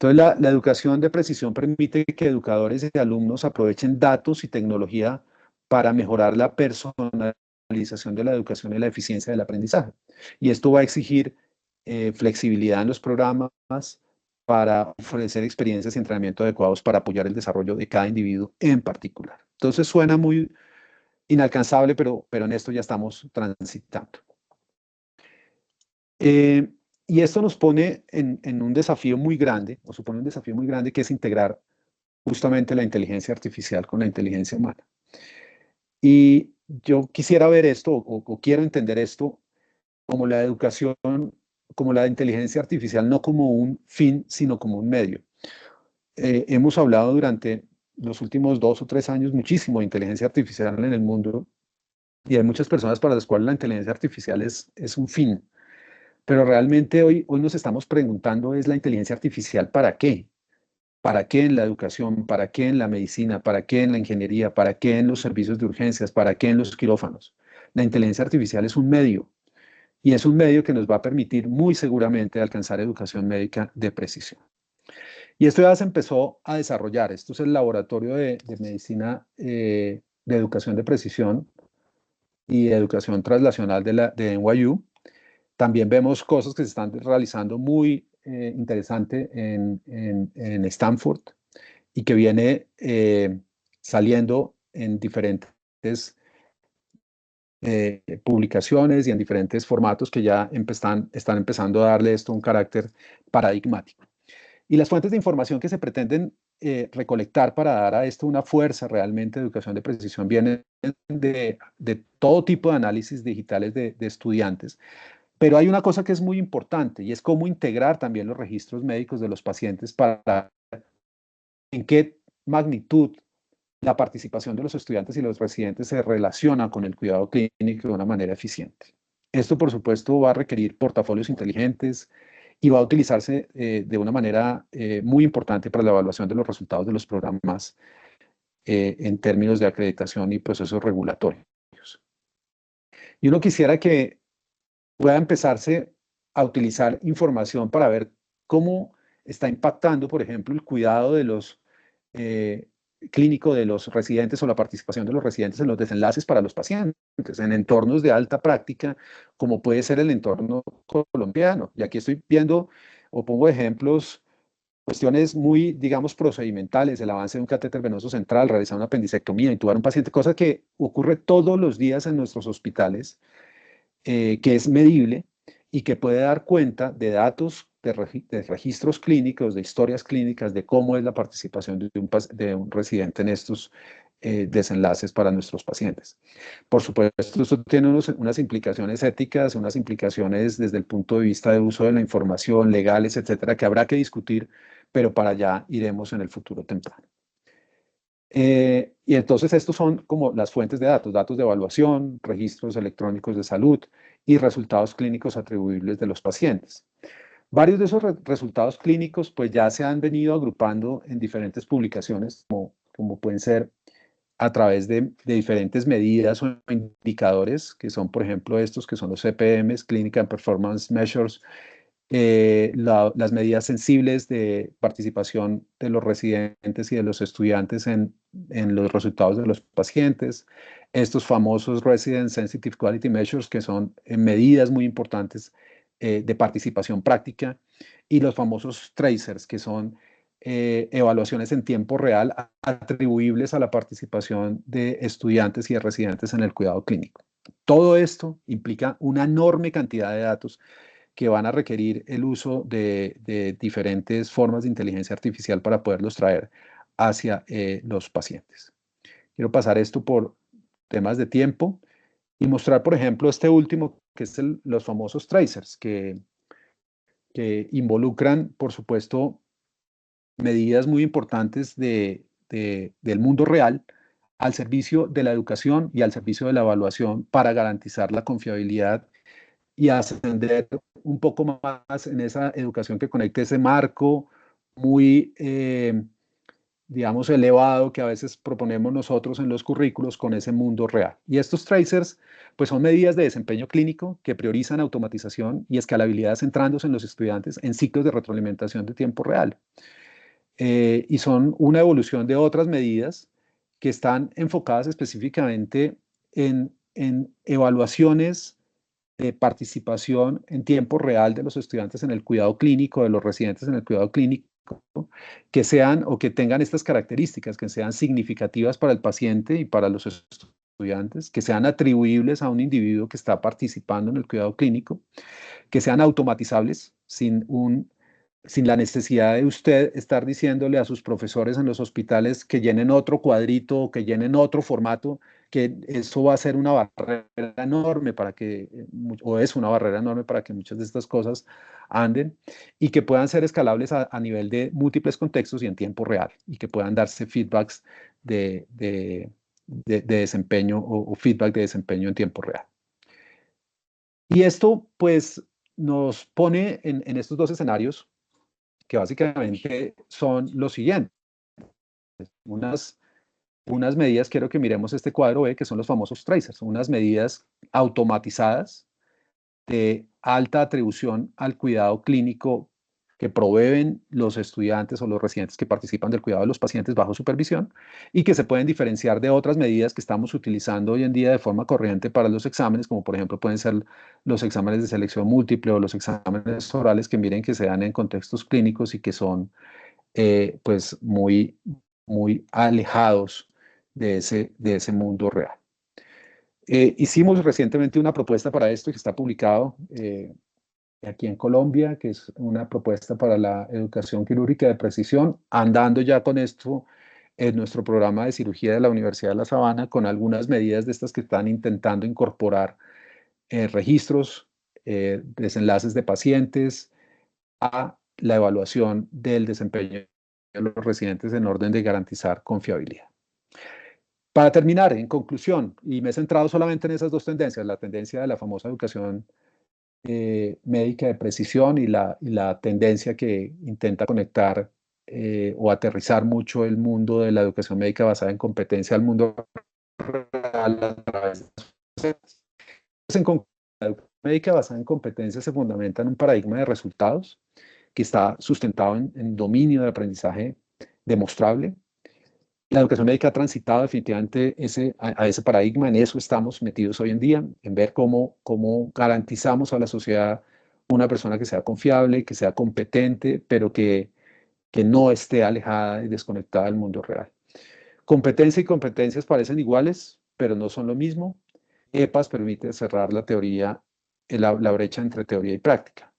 Entonces, la educación de precisión permite que educadores y alumnos aprovechen datos y tecnología para mejorar la personalización de la educación y la eficiencia del aprendizaje. Y esto va a exigir flexibilidad en los programas para ofrecer experiencias y entrenamiento adecuados para apoyar el desarrollo de cada individuo en particular. Entonces, suena muy inalcanzable, pero en esto ya estamos transitando. Y esto nos pone en un desafío muy grande, o supone un desafío muy grande, que es integrar justamente la inteligencia artificial con la inteligencia humana. Y yo quisiera ver esto, o quiero entender esto, como la educación, como la inteligencia artificial, no como un fin, sino como un medio. Hemos hablado durante los últimos 2 o 3 años muchísimo de inteligencia artificial en el mundo, y hay muchas personas para las cuales la inteligencia artificial es un fin. Pero realmente hoy nos estamos preguntando, ¿es la inteligencia artificial para qué? ¿Para qué en la educación? ¿Para qué en la medicina? ¿Para qué en la ingeniería? ¿Para qué en los servicios de urgencias? ¿Para qué en los quirófanos? La inteligencia artificial es un medio, y es un medio que nos va a permitir muy seguramente alcanzar educación médica de precisión. Y esto ya se empezó a desarrollar. Esto es el laboratorio de medicina, de educación de precisión y educación translacional de NYU. También vemos cosas que se están realizando muy interesante en Stanford, y que viene saliendo en diferentes publicaciones y en diferentes formatos que ya están empezando a darle esto un carácter paradigmático. Y las fuentes de información que se pretenden recolectar para dar a esto una fuerza realmente de educación de precisión vienen de todo tipo de análisis digitales de estudiantes. Pero hay una cosa que es muy importante, y es cómo integrar también los registros médicos de los pacientes para en qué magnitud la participación de los estudiantes y los residentes se relaciona con el cuidado clínico de una manera eficiente. Esto, por supuesto, va a requerir portafolios inteligentes y va a utilizarse de una manera muy importante para la evaluación de los resultados de los programas en términos de acreditación y procesos regulatorios. Y uno quisiera que pueda empezarse a utilizar información para ver cómo está impactando, por ejemplo, el cuidado de los clínico de los residentes, o la participación de los residentes en los desenlaces para los pacientes, en entornos de alta práctica, como puede ser el entorno colombiano. Y aquí estoy viendo o pongo ejemplos, cuestiones muy, digamos, procedimentales: el avance de un catéter venoso central, realizar una apendicectomía, intubar a un paciente, cosa que ocurre todos los días en nuestros hospitales, que es medible y que puede dar cuenta de datos, de registros clínicos, de historias clínicas, de cómo es la participación de un residente en estos desenlaces para nuestros pacientes. Por supuesto, esto tiene unas implicaciones éticas, unas implicaciones desde el punto de vista de uso de la información, legales, etcétera, que habrá que discutir, pero para allá iremos en el futuro temprano. Y entonces estos son como las fuentes de datos: datos de evaluación, registros electrónicos de salud y resultados clínicos atribuibles de los pacientes. Varios de esos resultados clínicos pues ya se han venido agrupando en diferentes publicaciones, como pueden ser a través de diferentes medidas o indicadores, que son, por ejemplo, estos que son los CPMs, Clinical Performance Measures, las medidas sensibles de participación de los residentes y de los estudiantes en los resultados de los pacientes, estos famosos Resident Sensitive Quality Measures, que son medidas muy importantes de participación práctica, y los famosos tracers, que son evaluaciones en tiempo real atribuibles a la participación de estudiantes y de residentes en el cuidado clínico. Todo esto implica una enorme cantidad de datos que van a requerir el uso de diferentes formas de inteligencia artificial para poderlos traer hacia los pacientes. Quiero pasar esto por temas de tiempo y mostrar, por ejemplo, este último, que es los famosos tracers, que involucran, por supuesto, medidas muy importantes del mundo real al servicio de la educación y al servicio de la evaluación, para garantizar la confiabilidad y ascender un poco más en esa educación que conecte ese marco muy digamos, elevado que a veces proponemos nosotros en los currículos con ese mundo real. Y estos tracers, pues son medidas de desempeño clínico que priorizan automatización y escalabilidad centrándose en los estudiantes en ciclos de retroalimentación de tiempo real. Y son una evolución de otras medidas que están enfocadas específicamente en evaluaciones de participación en tiempo real de los estudiantes en el cuidado clínico, de los residentes en el cuidado clínico, que sean o que tengan estas características, que sean significativas para el paciente y para los estudiantes, que sean atribuibles a un individuo que está participando en el cuidado clínico, que sean automatizables sin la necesidad de usted estar diciéndole a sus profesores en los hospitales que llenen otro cuadrito o que llenen otro formato, que eso va a ser una barrera enorme para que, o es una barrera enorme para que muchas de estas cosas anden y que puedan ser escalables a nivel de múltiples contextos y en tiempo real y que puedan darse feedbacks de desempeño o feedback de desempeño en tiempo real. Y esto pues nos pone en estos dos escenarios que básicamente son los siguientes. Unas, unas medidas, quiero que miremos este cuadro B, que son los famosos tracers, son unas medidas automatizadas de alta atribución al cuidado clínico que proveen los estudiantes o los residentes que participan del cuidado de los pacientes bajo supervisión y que se pueden diferenciar de otras medidas que estamos utilizando hoy en día de forma corriente para los exámenes, como por ejemplo pueden ser los exámenes de selección múltiple o los exámenes orales que miren que se dan en contextos clínicos y que son pues muy alejados de ese mundo real. Hicimos recientemente una propuesta para esto que está publicado aquí en Colombia, que es una propuesta para la educación quirúrgica de precisión, andando ya con esto en nuestro programa de cirugía de la Universidad de La Sabana, con algunas medidas de estas que están intentando incorporar registros, desenlaces de pacientes a la evaluación del desempeño de los residentes en orden de garantizar confiabilidad. Para terminar, en conclusión, y me he centrado solamente en esas dos tendencias, la tendencia de la famosa educación médica de precisión y la tendencia que intenta conectar o aterrizar mucho el mundo de la educación médica basada en competencia al mundo real a través de la educación médica basada en competencia se fundamenta en un paradigma de resultados que está sustentado en dominio de aprendizaje demostrable. La educación médica ha transitado definitivamente a ese paradigma, en eso estamos metidos hoy en día, en ver cómo garantizamos a la sociedad una persona que sea confiable, que sea competente, pero que no esté alejada y desconectada del mundo real. Competencia y competencias parecen iguales, pero no son lo mismo. EPAS permite cerrar la teoría, la brecha entre teoría y práctica.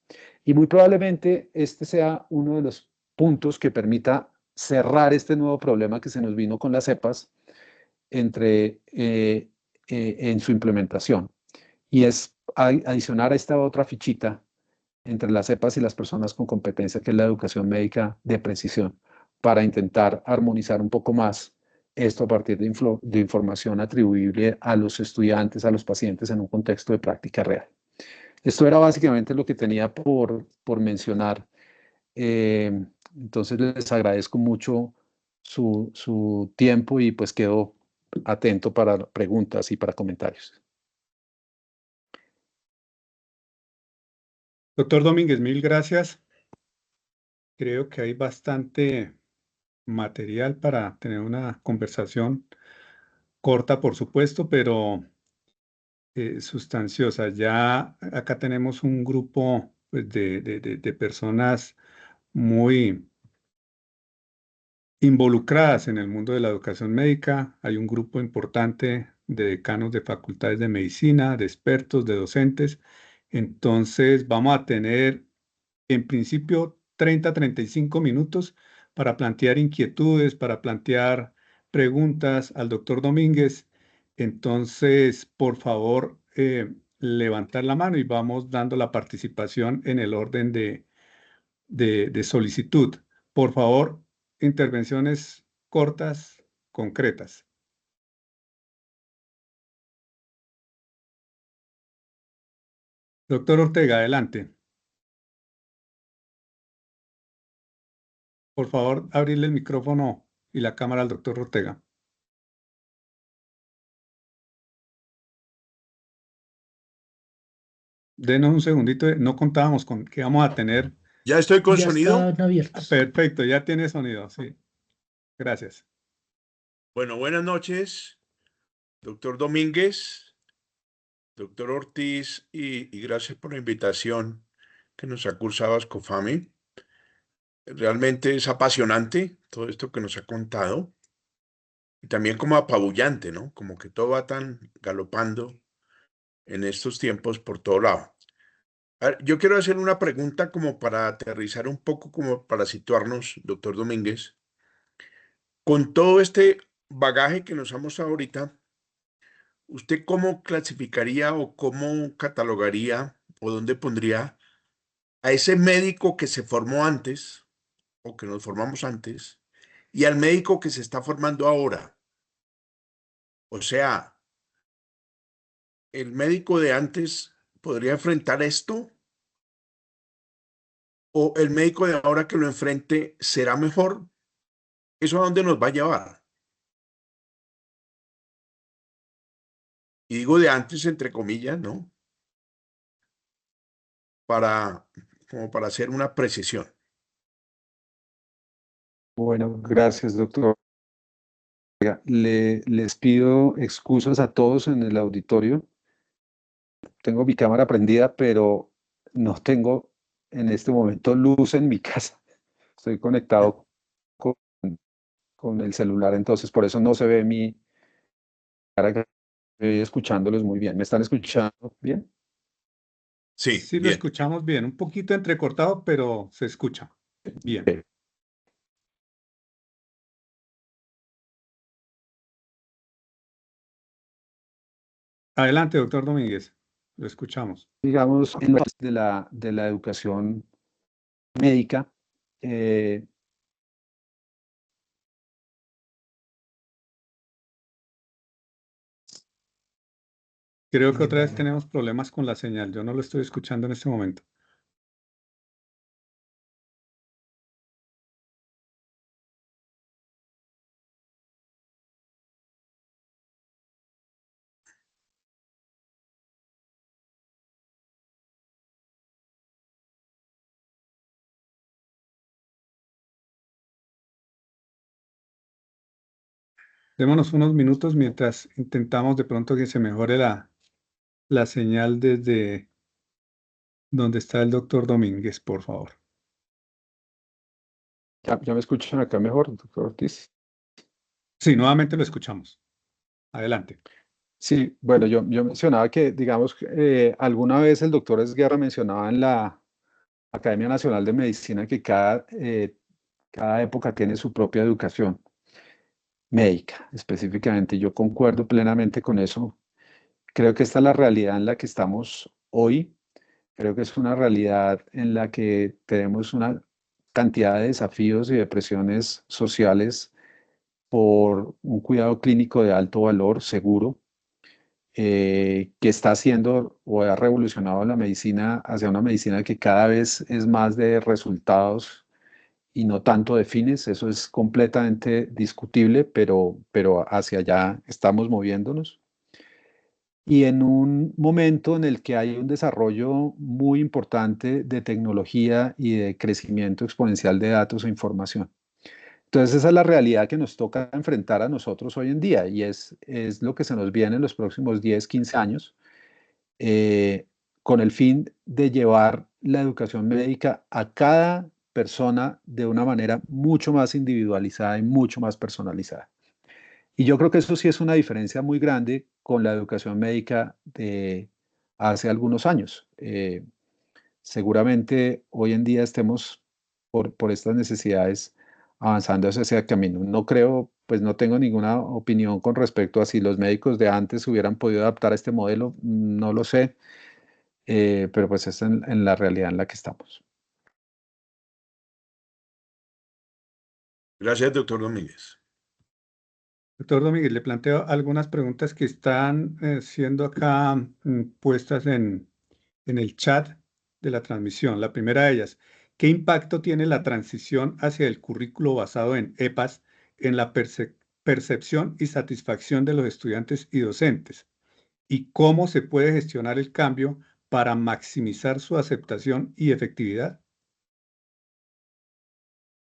Y muy probablemente este sea uno de los puntos que permita cerrar este nuevo problema que se nos vino con las cepas en su implementación. Y es adicionar a esta otra fichita entre las cepas y las personas con competencia, que es la educación médica de precisión, para intentar armonizar un poco más esto a partir de información atribuible a los estudiantes, a los pacientes en un contexto de práctica real. Esto era básicamente lo que tenía por mencionar. Entonces les agradezco mucho su tiempo y pues quedo atento para preguntas y para comentarios. Doctor Domínguez, mil gracias. Creo que hay bastante material para tener una conversación corta, por supuesto, pero sustanciosa. Ya acá tenemos un grupo pues, de personas muy involucradas en el mundo de la educación médica. Hay un grupo importante de decanos de facultades de medicina, de expertos, de docentes. Entonces, vamos a tener en principio 30-35 minutos para plantear inquietudes, para plantear preguntas al doctor Domínguez. Entonces, por favor, levantar la mano y vamos dando la participación en el orden de solicitud. Por favor, intervenciones cortas, concretas. Doctor Ortega, adelante. Por favor, abrirle el micrófono y la cámara al doctor Ortega. Denos un segundito, no contábamos con que vamos a tener. ¿Ya estoy con Ya sonido? están abiertos. Perfecto, ya tiene sonido, sí. Gracias. Bueno, buenas noches, doctor Domínguez, doctor Ortiz, y gracias por la invitación que nos ha cursado Ascofame. Realmente es apasionante todo esto que nos ha contado y también como apabullante, ¿no? Como que todo va tan galopando en estos tiempos por todo lado. A ver, yo quiero hacer una pregunta como para aterrizar un poco, como para situarnos, doctor Domínguez. Con todo este bagaje que nos ha mostrado ahorita, ¿usted cómo clasificaría o cómo catalogaría o dónde pondría a ese médico que se formó antes o que nos formamos antes y al médico que se está formando ahora? O sea, ¿el médico de antes podría enfrentar esto? ¿O el médico de ahora que lo enfrente será mejor? ¿Eso a dónde nos va a llevar? Y digo de antes, entre comillas, ¿no? Como para hacer una precisión. Bueno, gracias, doctor. Les pido excusas a todos en el auditorio. Tengo mi cámara prendida, pero no tengo en este momento luz en mi casa. Estoy conectado con, con el celular, entonces por eso no se ve mi cara. Estoy escuchándolos muy bien. ¿Me están escuchando bien? Sí, Sí, lo bien. escuchamos bien, un poquito entrecortado, pero se escucha bien. Ok. Adelante, doctor Domínguez, lo escuchamos. Digamos, en de la educación médica, eh, Creo que otra vez tenemos problemas con la señal. Yo no lo estoy escuchando en este momento. Démonos unos minutos mientras intentamos de pronto que se mejore la señal desde donde está el doctor Domínguez, por favor. ¿ya me escuchan acá mejor, doctor Ortiz? Sí, nuevamente lo escuchamos. Adelante. Sí, bueno, yo mencionaba que, digamos, alguna vez el doctor Esguerra mencionaba en la Academia Nacional de Medicina que cada época tiene su propia educación médica, específicamente. Yo concuerdo plenamente con eso. Creo que esta es la realidad en la que estamos hoy. Creo que es una realidad en la que tenemos una cantidad de desafíos y de presiones sociales por un cuidado clínico de alto valor, seguro, que está haciendo o ha revolucionado la medicina hacia una medicina que cada vez es más de resultados y no tanto de fines. Eso es completamente discutible, pero hacia allá estamos moviéndonos. Y en un momento en el que hay un desarrollo muy importante de tecnología y de crecimiento exponencial de datos e información. Entonces esa es la realidad que nos toca enfrentar a nosotros hoy en día y es lo que se nos viene en los próximos 10, 15 años, con el fin de llevar la educación médica a cada persona de una manera mucho más individualizada y mucho más personalizada. Y yo creo que eso sí es una diferencia muy grande con la educación médica de hace algunos años. Seguramente hoy en día estemos por estas necesidades avanzando hacia ese camino. No creo, pues no tengo ninguna opinión con respecto a si los médicos de antes hubieran podido adaptar a este modelo, no lo sé, pero pues es en la realidad en la que estamos. Gracias, doctor Domínguez. Doctor Domínguez, le planteo algunas preguntas que están siendo acá puestas en el chat de la transmisión. La primera de ellas, ¿qué impacto tiene la transición hacia el currículo basado en EPAS en la percepción y satisfacción de los estudiantes y docentes, y cómo se puede gestionar el cambio para maximizar su aceptación y efectividad.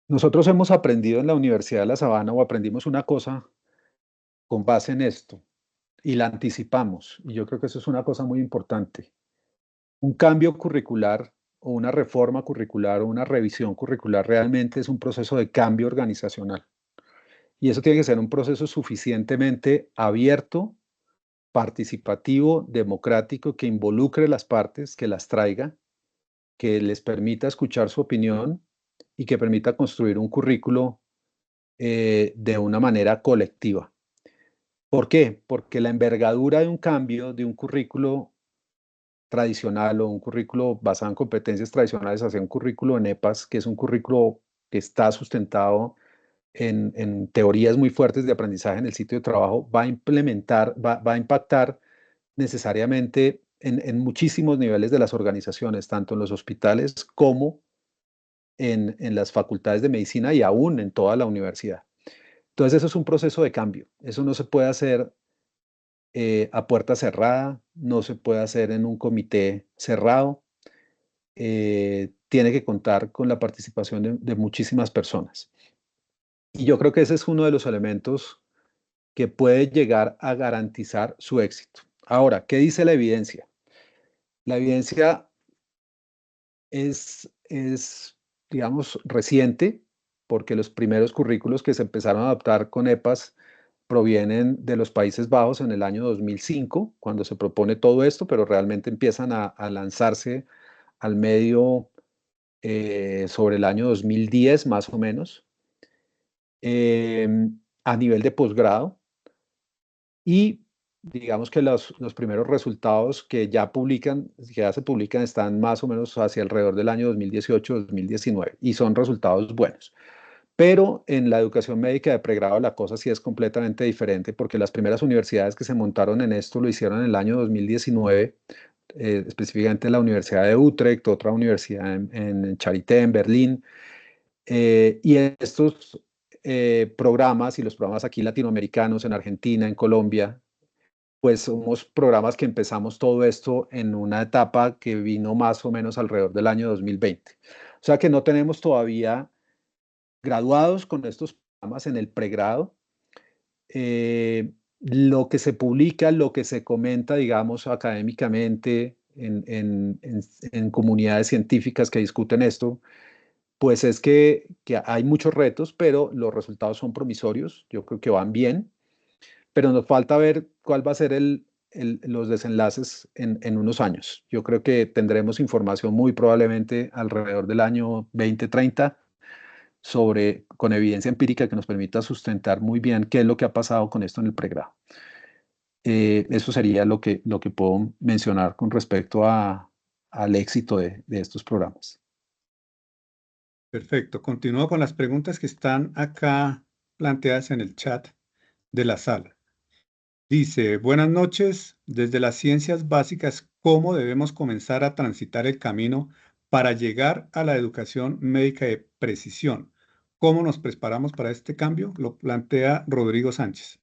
Nosotros hemos aprendido en la Universidad de La Sabana, o aprendimos una cosa con base en esto, y la anticipamos, y yo creo que eso es una cosa muy importante. Un cambio curricular o una reforma curricular o una revisión curricular realmente es un proceso de cambio organizacional. Y eso tiene que ser un proceso suficientemente abierto, participativo, democrático, que involucre las partes, que las traiga, que les permita escuchar su opinión y que permita construir un currículo de una manera colectiva. ¿Por qué? Porque la envergadura de un cambio de un currículo tradicional o un currículo basado en competencias tradicionales hacia un currículo en EPAS, que es un currículo que está sustentado en teorías muy fuertes de aprendizaje en el sitio de trabajo, va a impactar necesariamente en muchísimos niveles de las organizaciones, tanto en los hospitales como en las facultades de medicina y aún en toda la universidad. Entonces, eso es un proceso de cambio. Eso no se puede hacer a puerta cerrada, no se puede hacer en un comité cerrado. Tiene que contar con la participación de muchísimas personas. Y yo creo que ese es uno de los elementos que puede llegar a garantizar su éxito. Ahora, ¿qué dice la evidencia? La evidencia es, digamos, reciente, porque los primeros currículos que se empezaron a adoptar con EPAS provienen de los Países Bajos en el año 2005, cuando se propone todo esto, pero realmente empiezan a lanzarse al medio sobre el año 2010, más o menos, a nivel de posgrado. Y digamos que los primeros resultados que ya se publican están más o menos hacia alrededor del año 2018-2019 y son resultados buenos. Pero en la educación médica de pregrado la cosa sí es completamente diferente porque las primeras universidades que se montaron en esto lo hicieron en el año 2019, específicamente la Universidad de Utrecht, otra universidad en Charité, en Berlín. Y estos programas y los programas aquí latinoamericanos, en Argentina, en Colombia, pues somos programas que empezamos todo esto en una etapa que vino más o menos alrededor del año 2020. O sea que no tenemos todavía graduados con estos programas en el pregrado. Lo que se publica, lo que se comenta, digamos, académicamente en comunidades científicas que discuten esto, pues es que hay muchos retos, pero los resultados son promisorios. Yo creo que van bien, pero nos falta ver cuál va a ser los desenlaces en unos años. Yo creo que tendremos información muy probablemente alrededor del año 2030 con evidencia empírica que nos permita sustentar muy bien qué es lo que ha pasado con esto en el pregrado. Eso sería lo que puedo mencionar con respecto al éxito de estos programas. Perfecto. Continúo con las preguntas que están acá planteadas en el chat de la sala. Dice, buenas noches. Desde las ciencias básicas, ¿cómo debemos comenzar a transitar el camino para llegar a la educación médica de precisión? ¿Cómo nos preparamos para este cambio? Lo plantea Rodrigo Sánchez.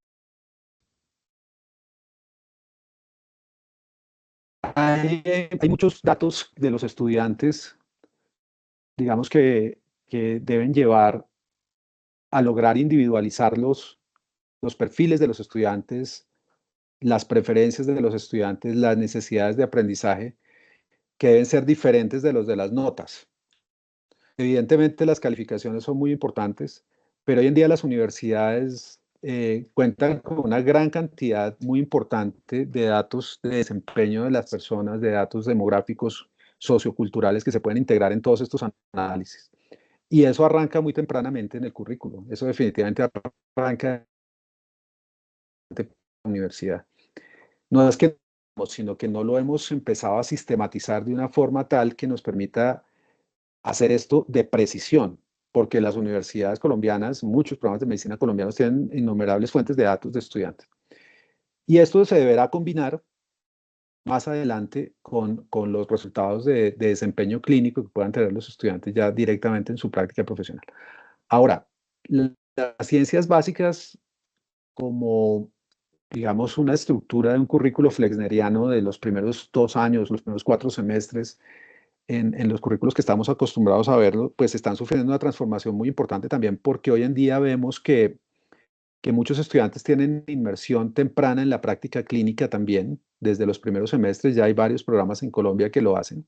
Hay muchos datos de los estudiantes, digamos, que deben llevar a lograr individualizar los perfiles de los estudiantes, las preferencias de los estudiantes, las necesidades de aprendizaje, que deben ser diferentes de los de las notas. Evidentemente las calificaciones son muy importantes, pero hoy en día las universidades cuentan con una gran cantidad muy importante de datos de desempeño de las personas, de datos demográficos, socioculturales que se pueden integrar en todos estos análisis. Y eso arranca muy tempranamente en el currículo. Eso definitivamente arranca en la universidad. No es que no, sino que no lo hemos empezado a sistematizar de una forma tal que nos permita hacer esto de precisión, porque las universidades colombianas, muchos programas de medicina colombianos tienen innumerables fuentes de datos de estudiantes. Y esto se deberá combinar más adelante con los resultados de desempeño clínico que puedan tener los estudiantes ya directamente en su práctica profesional. Ahora, la las ciencias básicas como, digamos, una estructura de un currículo flexneriano de los primeros 2 años, los primeros 4 semestres, en los currículos que estamos acostumbrados a verlo, pues están sufriendo una transformación muy importante también porque hoy en día vemos que muchos estudiantes tienen inmersión temprana en la práctica clínica también. Desde los primeros semestres ya hay varios programas en Colombia que lo hacen.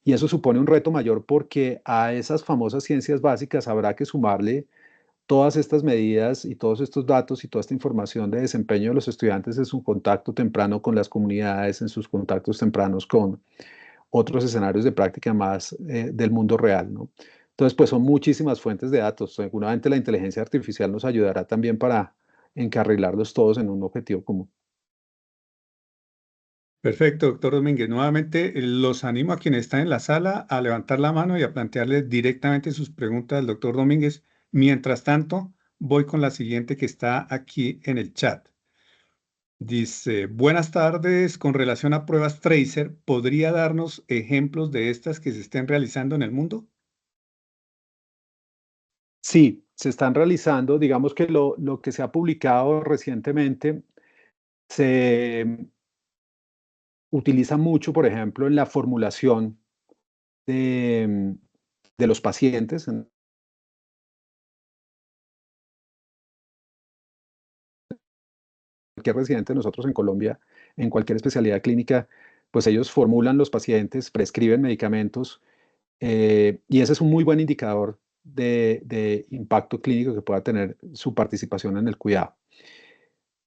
Y eso supone un reto mayor porque a esas famosas ciencias básicas habrá que sumarle todas estas medidas y todos estos datos y toda esta información de desempeño de los estudiantes en su contacto temprano con las comunidades, en sus contactos tempranos con otros escenarios de práctica más del mundo real, ¿no? Entonces, pues son muchísimas fuentes de datos. Seguramente la inteligencia artificial nos ayudará también para encarrilarlos todos en un objetivo común. Perfecto, doctor Domínguez. Nuevamente los animo a quienes están en la sala a levantar la mano y a plantearle directamente sus preguntas al doctor Domínguez. Mientras tanto, voy con la siguiente que está aquí en el chat. Dice, buenas tardes, con relación a pruebas Tracer, ¿podría darnos ejemplos de estas que se estén realizando en el mundo? Sí, se están realizando, digamos que lo que se ha publicado recientemente se utiliza mucho, por ejemplo, en la formulación de, de los pacientes. En cualquier residente de nosotros en Colombia, en cualquier especialidad clínica, pues ellos formulan los pacientes, prescriben medicamentos, y ese es un muy buen indicador de impacto clínico que pueda tener su participación en el cuidado.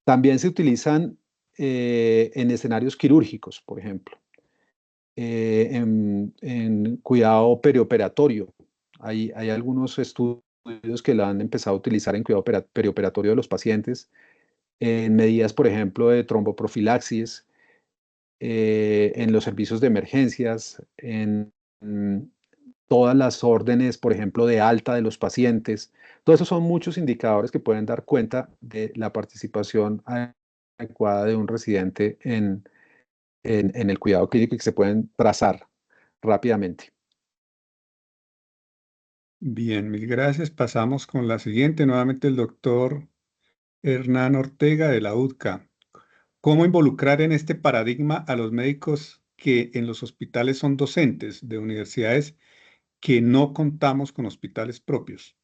También se utilizan en escenarios quirúrgicos, por ejemplo, en cuidado perioperatorio. Hay algunos estudios que la han empezado a utilizar en cuidado perioperatorio de los pacientes, en medidas, por ejemplo, de tromboprofilaxis, en los servicios de emergencias, en todas las órdenes, por ejemplo, de alta de los pacientes. Todos esos son muchos indicadores que pueden dar cuenta de la participación adecuada de un residente en el cuidado clínico y que se pueden trazar rápidamente. Bien, mil gracias. Pasamos con la siguiente, nuevamente el doctor Hernán Ortega de la UDCA. ¿Cómo involucrar en este paradigma a los médicos que en los hospitales son docentes de universidades que no contamos con hospitales propios?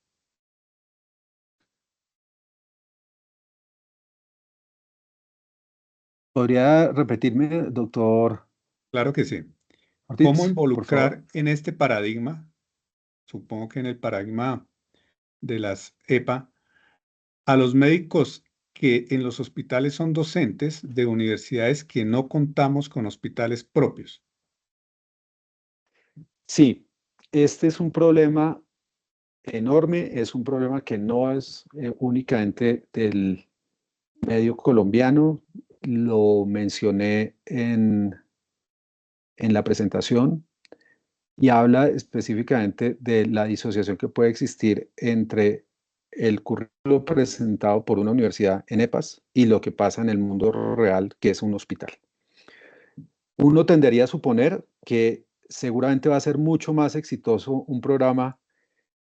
¿Podría repetirme, doctor Claro que sí. ¿Cómo Ortiz, por favor? involucrar en este paradigma, supongo que en el paradigma de las EPA, a los médicos que en los hospitales son docentes de universidades que no contamos con hospitales propios? Sí, este es un problema enorme, es un problema que no es únicamente del medio colombiano, lo mencioné en la presentación y habla específicamente de la disociación que puede existir entre el currículo presentado por una universidad en EPAS y lo que pasa en el mundo real, que es un hospital. Uno tendería a suponer que seguramente va a ser mucho más exitoso un programa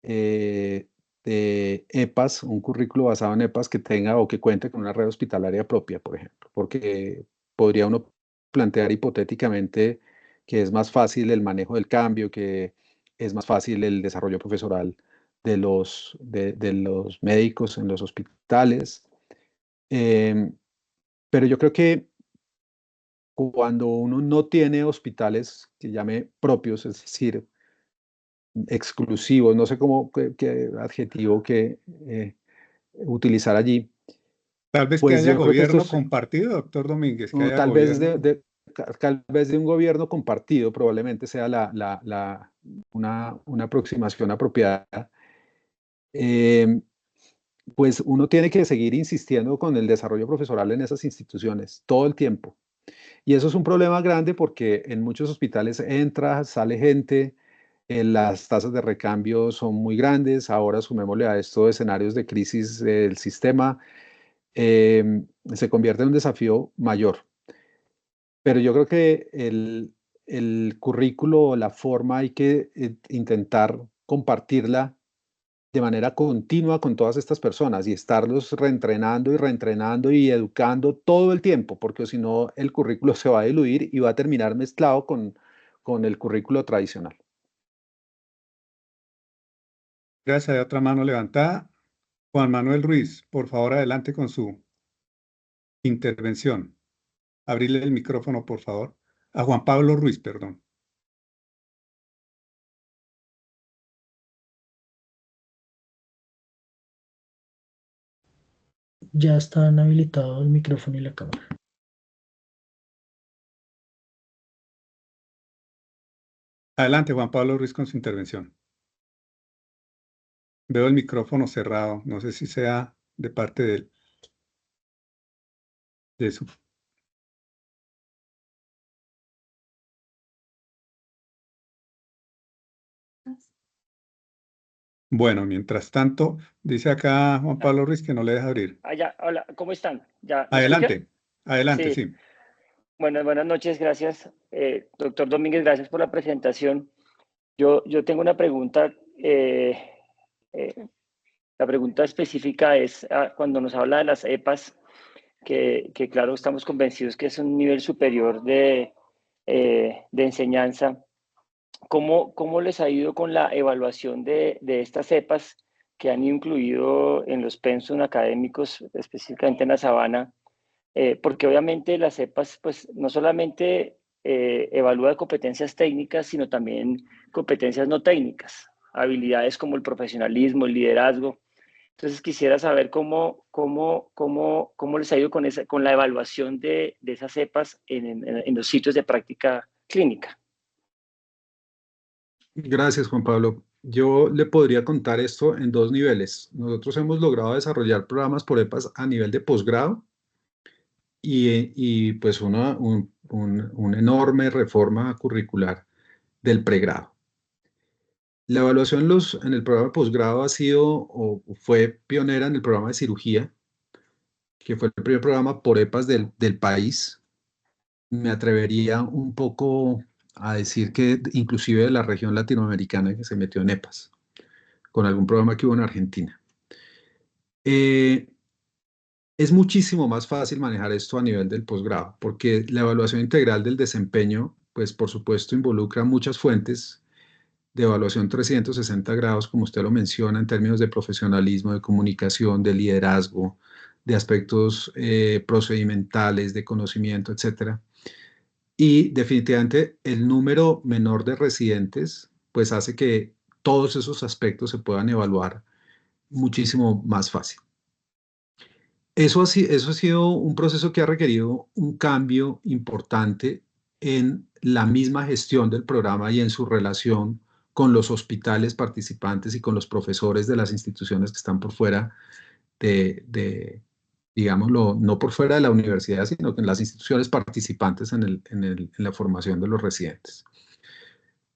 de EPAS, un currículo basado en EPAS que tenga o que cuente con una red hospitalaria propia, por ejemplo, porque podría uno plantear hipotéticamente que es más fácil el manejo del cambio, que es más fácil el desarrollo profesoral de los médicos en los hospitales. Em, pero yo creo que cuando uno no tiene hospitales que llame propios, es decir, exclusivos, no sé cómo, qué adjetivo que utilizar allí, Tal vez que pues haya yo creo que gobierno estos, compartido, doctor Domínguez, que o haya tal vez gobierno. tal vez de un gobierno compartido, probablemente sea una aproximación apropiada. Eh, pues uno tiene que seguir insistiendo con el desarrollo profesoral en esas instituciones todo el tiempo. Y eso es un problema grande porque en muchos hospitales entra, sale gente, las tasas de recambio son muy grandes, ahora sumémosle a esto escenarios de crisis del sistema, se convierte en un desafío mayor. Pero yo creo que el currículo, la forma, hay que intentar compartirla de manera continua con todas estas personas y estarlos reentrenando y reentrenando y educando todo el tiempo, porque si no el currículo se va a diluir y va a terminar mezclado con el currículo tradicional. Gracias. Hay otra mano levantada. Juan Manuel Ruiz, por favor, adelante con su intervención. Abrirle el micrófono, por favor. A Juan Pablo Ruiz, perdón. Ya están habilitados el micrófono y la cámara. Adelante, Juan Pablo Ruiz, con su intervención. Veo el micrófono cerrado. No sé si sea de parte de su... Bueno, mientras tanto, dice acá Juan Pablo Ruiz que no le deja abrir. Ya, hola, ¿cómo están? ¿Ya me escuchan? Adelante, adelante, Sí. sí. Bueno, buenas noches, gracias. Doctor Domínguez, gracias por la presentación. Yo tengo una pregunta. La pregunta específica es cuando nos habla de las EPAs, que claro, estamos convencidos que es un nivel superior de enseñanza. ¿Cómo les ha ido con la evaluación de estas EPAs que han incluido en los pensum académicos, específicamente en la Sabana? Porque obviamente las EPAs pues no solamente evalúa competencias técnicas, sino también competencias no técnicas, habilidades como el profesionalismo, el liderazgo. Entonces quisiera saber cómo les ha ido con la evaluación de esas EPAs en los sitios de práctica clínica. Gracias, Juan Pablo. Yo le podría contar esto en dos niveles. Nosotros hemos logrado desarrollar programas por EPAs a nivel de posgrado y pues una enorme reforma curricular del pregrado. La evaluación en el programa de posgrado ha sido o fue pionera en el programa de cirugía, que fue el primer programa por EPAs del país. Me atrevería un poco a decir que inclusive de la región latinoamericana que se metió en EPAs, con algún programa que hubo en Argentina. Es muchísimo más fácil manejar esto a nivel del posgrado, porque la evaluación integral del desempeño, pues por supuesto involucra muchas fuentes de evaluación 360 grados, como usted lo menciona, en términos de profesionalismo, de comunicación, de liderazgo, de aspectos procedimentales, de conocimiento, etc. Y definitivamente el número menor de residentes, pues hace que todos esos aspectos se puedan evaluar muchísimo más fácil. Eso ha sido un proceso que ha requerido un cambio importante en la misma gestión del programa y en su relación con los hospitales participantes y con los profesores de las instituciones que están por fuera digámoslo, no por fuera de la universidad, sino que en las instituciones participantes en la formación de los residentes.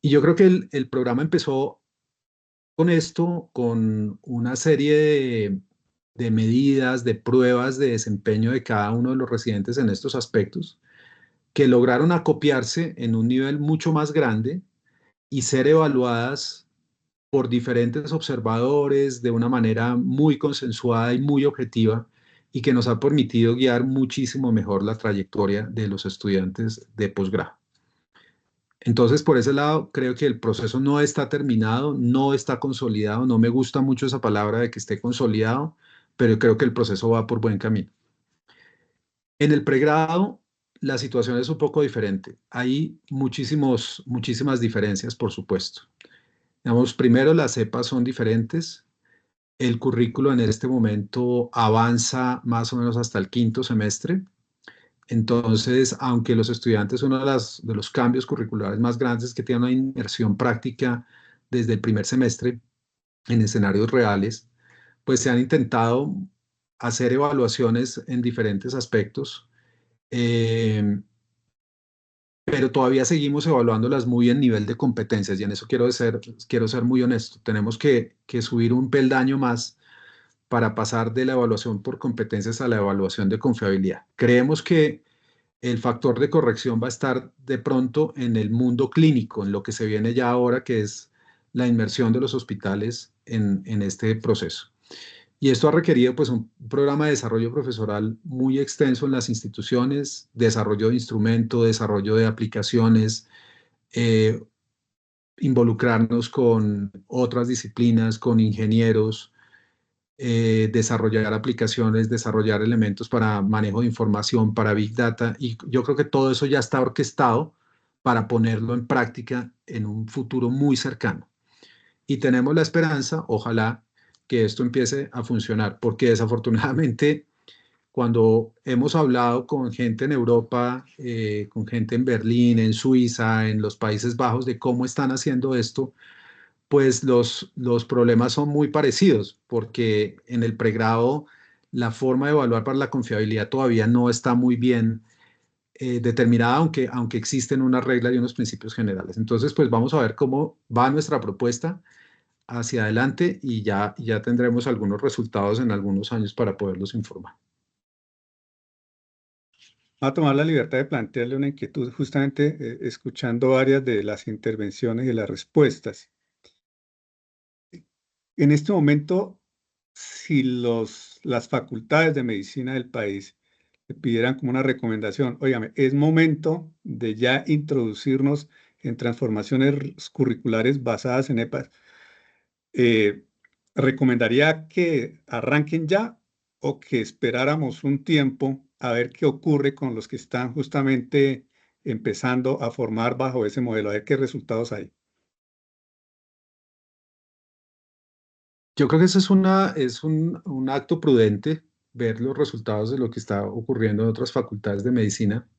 Y yo creo que el programa empezó con esto, con una serie de medidas, de pruebas de desempeño de cada uno de los residentes en estos aspectos, que lograron acopiarse en un nivel mucho más grande y ser evaluadas por diferentes observadores de una manera muy consensuada y muy objetiva y que nos ha permitido guiar muchísimo mejor la trayectoria de los estudiantes de posgrado. Entonces, por ese lado, creo que el proceso no está terminado, no está consolidado. No me gusta mucho esa palabra de que esté consolidado, pero creo que el proceso va por buen camino. En el pregrado, la situación es un poco diferente. Hay muchísimas diferencias, por supuesto. Digamos, primero, las cepas son diferentes. El currículo en este momento avanza más o menos hasta el quinto semestre. Entonces, aunque los estudiantes, uno de los cambios curriculares más grandes es que tienen una inmersión práctica desde el primer semestre en escenarios reales, pues se han intentado hacer evaluaciones en diferentes aspectos, pero todavía seguimos evaluándolas muy en nivel de competencias y en eso quiero ser muy honesto. Tenemos que subir un peldaño más para pasar de la evaluación por competencias a la evaluación de confiabilidad. Creemos que el factor de corrección va a estar de pronto en el mundo clínico, en lo que se viene ya ahora, que es la inmersión de los hospitales en este proceso. Y esto ha requerido pues un programa de desarrollo profesoral muy extenso en las instituciones, desarrollo de instrumentos, desarrollo de aplicaciones, involucrarnos con otras disciplinas, con ingenieros, desarrollar aplicaciones, desarrollar elementos para manejo de información, para Big Data, y yo creo que todo eso ya está orquestado para ponerlo en práctica en un futuro muy cercano. Y tenemos la esperanza, ojalá, que esto empiece a funcionar, porque desafortunadamente cuando hemos hablado con gente en Europa, con gente en Berlín, en Suiza, en los Países Bajos, de cómo están haciendo esto, pues los problemas son muy parecidos, porque en el pregrado la forma de evaluar para la confiabilidad todavía no está muy bien determinada, aunque existen unas reglas y unos principios generales. Entonces, pues vamos a ver cómo va nuestra propuesta hacia adelante y ya tendremos algunos resultados en algunos años para poderlos informar. Voy a tomar la libertad de plantearle una inquietud justamente escuchando varias de las intervenciones y las respuestas. En este momento, si las facultades de medicina del país le pidieran como una recomendación, óigame, es momento de ya introducirnos en transformaciones curriculares basadas en EPAs, ¿recomendaría que arranquen ya o que esperáramos un tiempo a ver qué ocurre con los que están justamente empezando a formar bajo ese modelo, a ver qué resultados hay? Yo creo que eso es un acto prudente, ver los resultados de lo que está ocurriendo en otras facultades de medicina.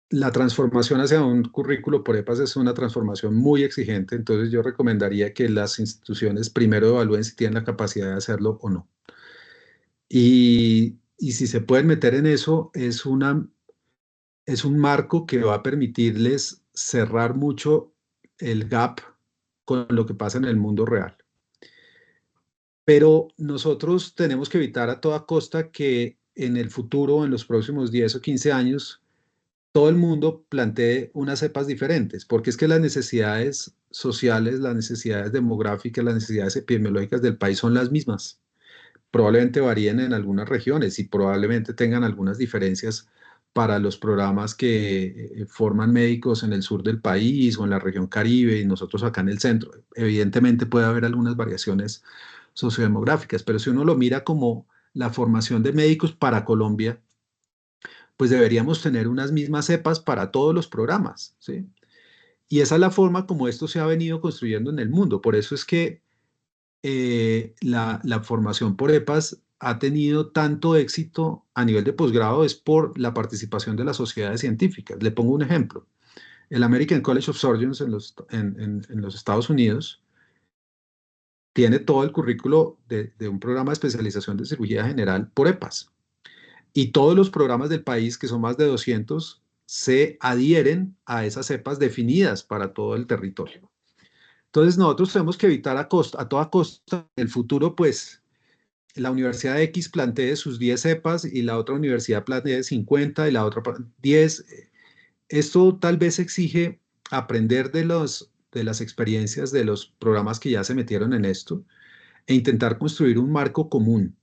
La transformación hacia un currículo por EPAS es una transformación muy exigente, entonces yo recomendaría que las instituciones primero evalúen si tienen la capacidad de hacerlo o no. Y si se pueden meter en eso, es un marco que va a permitirles cerrar mucho el gap con lo que pasa en el mundo real. Pero nosotros tenemos que evitar a toda costa que en el futuro, en los próximos 10 o 15 años, todo el mundo plantee unas cepas diferentes, porque es que las necesidades sociales, las necesidades demográficas, las necesidades epidemiológicas del país son las mismas. Probablemente varíen en algunas regiones y probablemente tengan algunas diferencias para los programas que forman médicos en el sur del país o en la región Caribe y nosotros acá en el centro. Evidentemente puede haber algunas variaciones sociodemográficas, pero si uno lo mira como la formación de médicos para Colombia, pues deberíamos tener unas mismas cepas para todos los programas, ¿sí? Y esa es la forma como esto se ha venido construyendo en el mundo. Por eso es que la formación por EPAS ha tenido tanto éxito a nivel de posgrado es por la participación de las sociedades científicas. Le pongo un ejemplo. El American College of Surgeons en los Estados Unidos tiene todo el currículo de un programa de especialización de cirugía general por EPAS. Y todos los programas del país, que son más de 200, se adhieren a esas cepas definidas para todo el territorio. Entonces nosotros tenemos que evitar a toda costa en el futuro, pues la Universidad X plantee sus 10 cepas y la otra universidad plantee 50 y la otra 10. Esto tal vez exige aprender de las experiencias de los programas que ya se metieron en esto e intentar construir un marco común.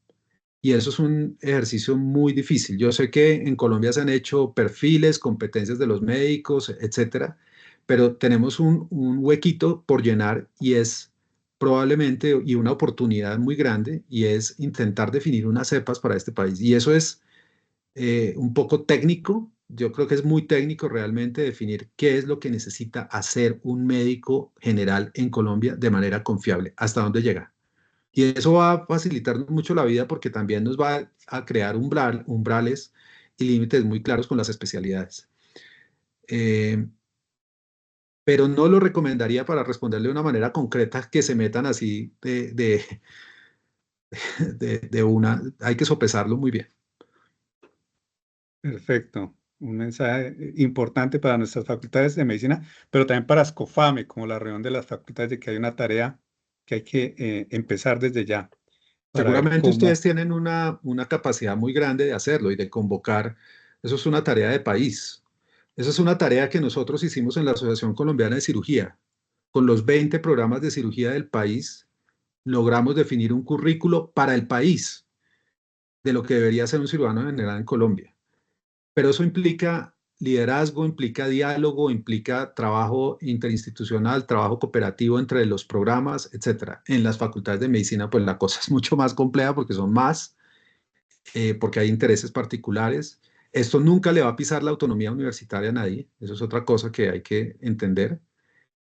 Y eso es un ejercicio muy difícil. Yo sé que en Colombia se han hecho perfiles, competencias de los médicos, etcétera, pero tenemos un huequito por llenar y es probablemente y una oportunidad muy grande y es intentar definir unas cepas para este país. Y eso es un poco técnico. Yo creo que es muy técnico realmente definir qué es lo que necesita hacer un médico general en Colombia de manera confiable, hasta dónde llega. Y eso va a facilitarnos mucho la vida porque también nos va a crear umbrales y límites muy claros con las especialidades. Pero no lo recomendaría para responderle de una manera concreta que se metan así de una. Hay que sopesarlo muy bien. Perfecto. Un mensaje importante para nuestras facultades de medicina, pero también para SCOFAME, como la reunión de las facultades, de que hay una tarea que hay que empezar desde ya para ver Seguramente ustedes cómo. tienen una capacidad muy grande de hacerlo y de convocar. Eso es una tarea de país. Eso es una tarea que nosotros hicimos en la Asociación Colombiana de Cirugía. con los 20 programas de cirugía del país, logramos definir un currículo para el país de lo que debería ser un cirujano general en Colombia. Pero eso implica liderazgo, implica diálogo, implica trabajo interinstitucional, trabajo cooperativo entre los programas, etc. En las facultades de medicina, pues la cosa es mucho más compleja porque son más, porque hay intereses particulares. Esto nunca le va a pisar la autonomía universitaria a nadie, eso es otra cosa que hay que entender.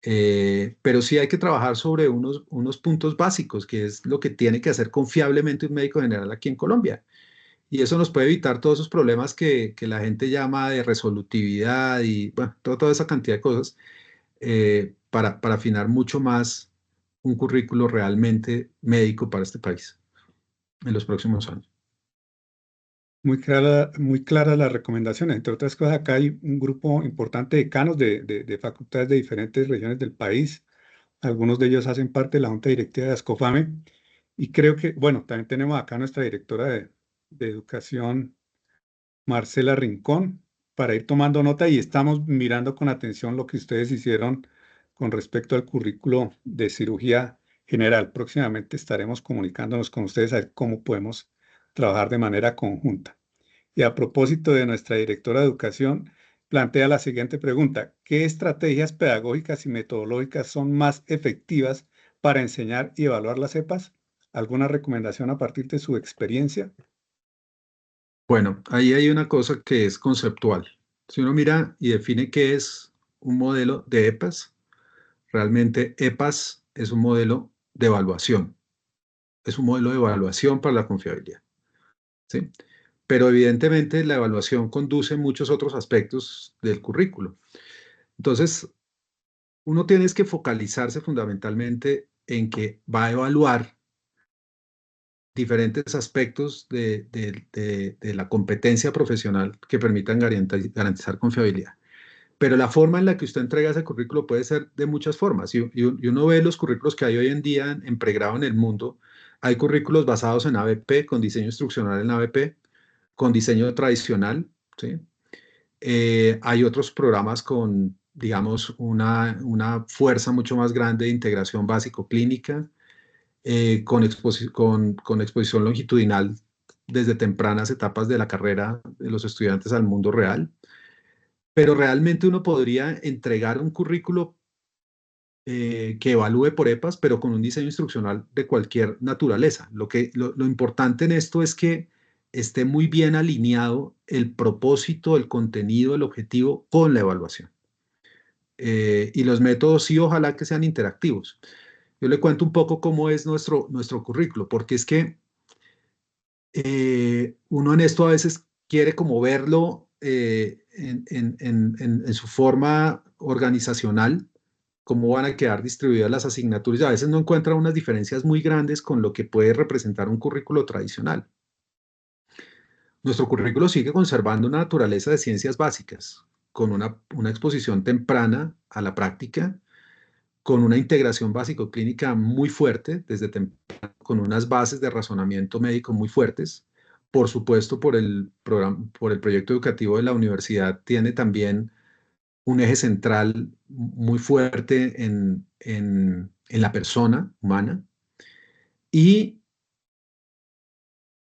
Pero sí hay que trabajar sobre unos puntos básicos, que es lo que tiene que hacer confiablemente un médico general aquí en Colombia. Y eso nos puede evitar todos esos problemas que la gente llama de resolutividad y bueno, toda esa cantidad de cosas para afinar mucho más un currículo realmente médico para este país en los próximos años. Muy clara las recomendaciones. Entre otras cosas, acá hay un grupo importante de decanos de facultades de diferentes regiones del país. Algunos de ellos hacen parte de la junta directiva de ASCOFAME. Y creo que, bueno, también tenemos acá nuestra directora de educación, Marcela Rincón, para ir tomando nota y estamos mirando con atención lo que ustedes hicieron con respecto al currículo de cirugía general. Próximamente estaremos comunicándonos con ustedes a ver cómo podemos trabajar de manera conjunta. Y a propósito de nuestra directora de educación, plantea la siguiente pregunta: ¿qué estrategias pedagógicas y metodológicas son más efectivas para enseñar y evaluar las EPAs? ¿Alguna recomendación a partir de su experiencia? Bueno, ahí hay una cosa que es conceptual. Si uno mira y define qué es un modelo de EPAS, realmente EPAS es un modelo de evaluación. Es un modelo de evaluación para la confiabilidad, ¿sí? Pero evidentemente la evaluación conduce muchos otros aspectos del currículo. Entonces, uno tiene que focalizarse fundamentalmente en que va a evaluar diferentes aspectos de la competencia profesional que permitan garantizar confiabilidad. Pero la forma en la que usted entrega ese currículo puede ser de muchas formas. Y uno ve los currículos que hay hoy en día en pregrado en el mundo. Hay currículos basados en ABP, con diseño instruccional en ABP, con diseño tradicional, ¿sí? Hay otros programas con, digamos, una fuerza mucho más grande de integración básico-clínica, con exposición longitudinal desde tempranas etapas de la carrera de los estudiantes al mundo real. Pero realmente uno podría entregar un currículo que evalúe por EPAS, pero con un diseño instruccional de cualquier naturaleza. Lo importante en esto es que esté muy bien alineado el propósito, el contenido, el objetivo con la evaluación. Y los métodos sí, ojalá que sean interactivos. Yo le cuento un poco cómo es nuestro currículo, porque es que uno en esto a veces quiere como verlo en su forma organizacional, cómo van a quedar distribuidas las asignaturas. A veces no encuentra unas diferencias muy grandes con lo que puede representar un currículo tradicional. Nuestro currículo sigue conservando una naturaleza de ciencias básicas, con una exposición temprana a la práctica, con una integración básico-clínica muy fuerte, desde temprano, con unas bases de razonamiento médico muy fuertes. Por supuesto, por el proyecto educativo de la universidad, tiene también un eje central muy fuerte en la persona humana. Y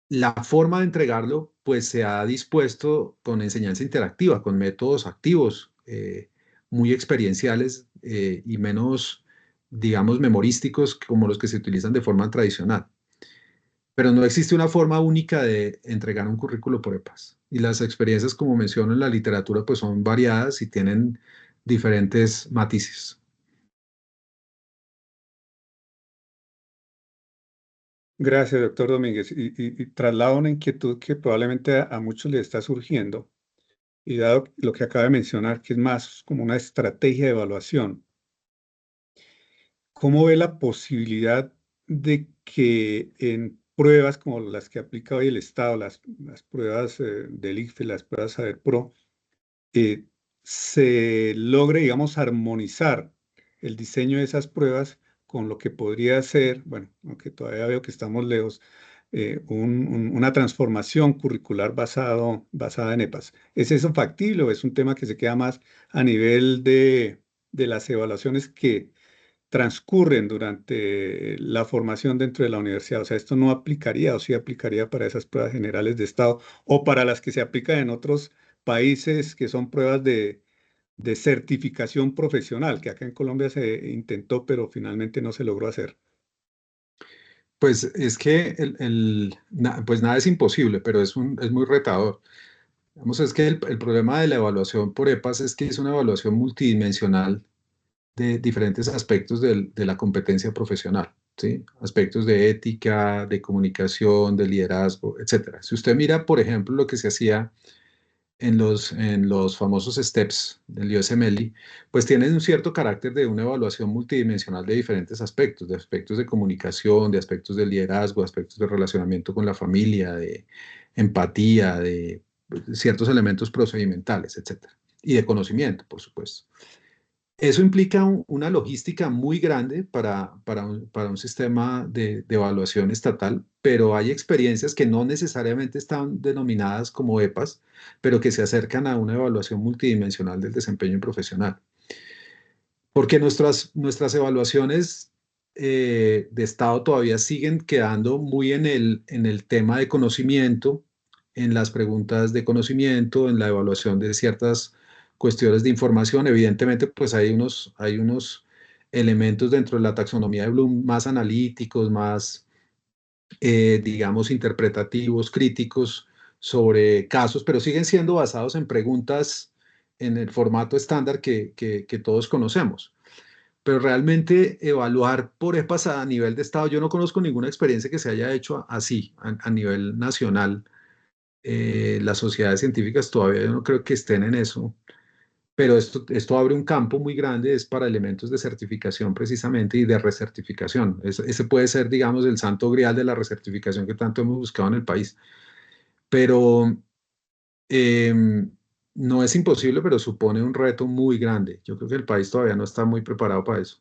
la forma de entregarlo, pues se ha dispuesto con enseñanza interactiva, con métodos activos, muy experienciales y menos, digamos, memorísticos como los que se utilizan de forma tradicional. Pero no existe una forma única de entregar un currículo por EPAS. Y las experiencias, como menciono en la literatura, pues son variadas y tienen diferentes matices. Gracias, doctor Domínguez. Y traslado una inquietud que probablemente a muchos les está surgiendo. Y dado lo que acaba de mencionar, que es más como una estrategia de evaluación, ¿cómo ve la posibilidad de que en pruebas como las que aplica hoy el Estado, las pruebas del ICFES, las pruebas Saber Pro, se logre, digamos, armonizar el diseño de esas pruebas con lo que podría ser, bueno, aunque todavía veo que estamos lejos, una transformación curricular basada en EPAS? ¿Es eso factible o es un tema que se queda más a nivel de las evaluaciones que transcurren durante la formación dentro de la universidad. O sea, esto no aplicaría o sí aplicaría para esas pruebas generales de estado o para las que se aplican en otros países que son pruebas de certificación profesional, que acá en Colombia se intentó, pero finalmente no se logró hacer. Pues es que pues nada es imposible, pero es muy retador. Vamos, es que el problema de la evaluación por EPAS es que es una evaluación multidimensional de diferentes aspectos de la competencia profesional, ¿sí? Aspectos de ética, de comunicación, de liderazgo, etcétera. Si usted mira, por ejemplo, lo que se hacía en los famosos STEPS del USMLE, pues tienen un cierto carácter de una evaluación multidimensional de diferentes aspectos, de aspectos de comunicación, de aspectos de liderazgo, de aspectos de relacionamiento con la familia, de empatía, de ciertos elementos procedimentales, etcétera. Y de conocimiento, por supuesto. Eso implica una logística muy grande para un sistema de evaluación estatal, pero hay experiencias que no necesariamente están denominadas como EPAS, pero que se acercan a una evaluación multidimensional del desempeño profesional. Porque nuestras evaluaciones de Estado todavía siguen quedando muy en el tema de conocimiento, en las preguntas de conocimiento, en la evaluación de ciertas cuestiones de información. Evidentemente, pues hay unos elementos dentro de la taxonomía de Bloom más analíticos, más, digamos, interpretativos, críticos sobre casos, pero siguen siendo basados en preguntas en el formato estándar que todos conocemos. Pero realmente evaluar por EPAS a nivel de Estado, yo no conozco ninguna experiencia que se haya hecho así a nivel nacional. Las sociedades científicas todavía yo no creo que estén en eso, pero esto abre un campo muy grande, es para elementos de certificación precisamente y de recertificación. Ese puede ser, digamos, el santo grial de la recertificación que tanto hemos buscado en el país. Pero no es imposible, pero supone un reto muy grande. Yo creo que el país todavía no está muy preparado para eso.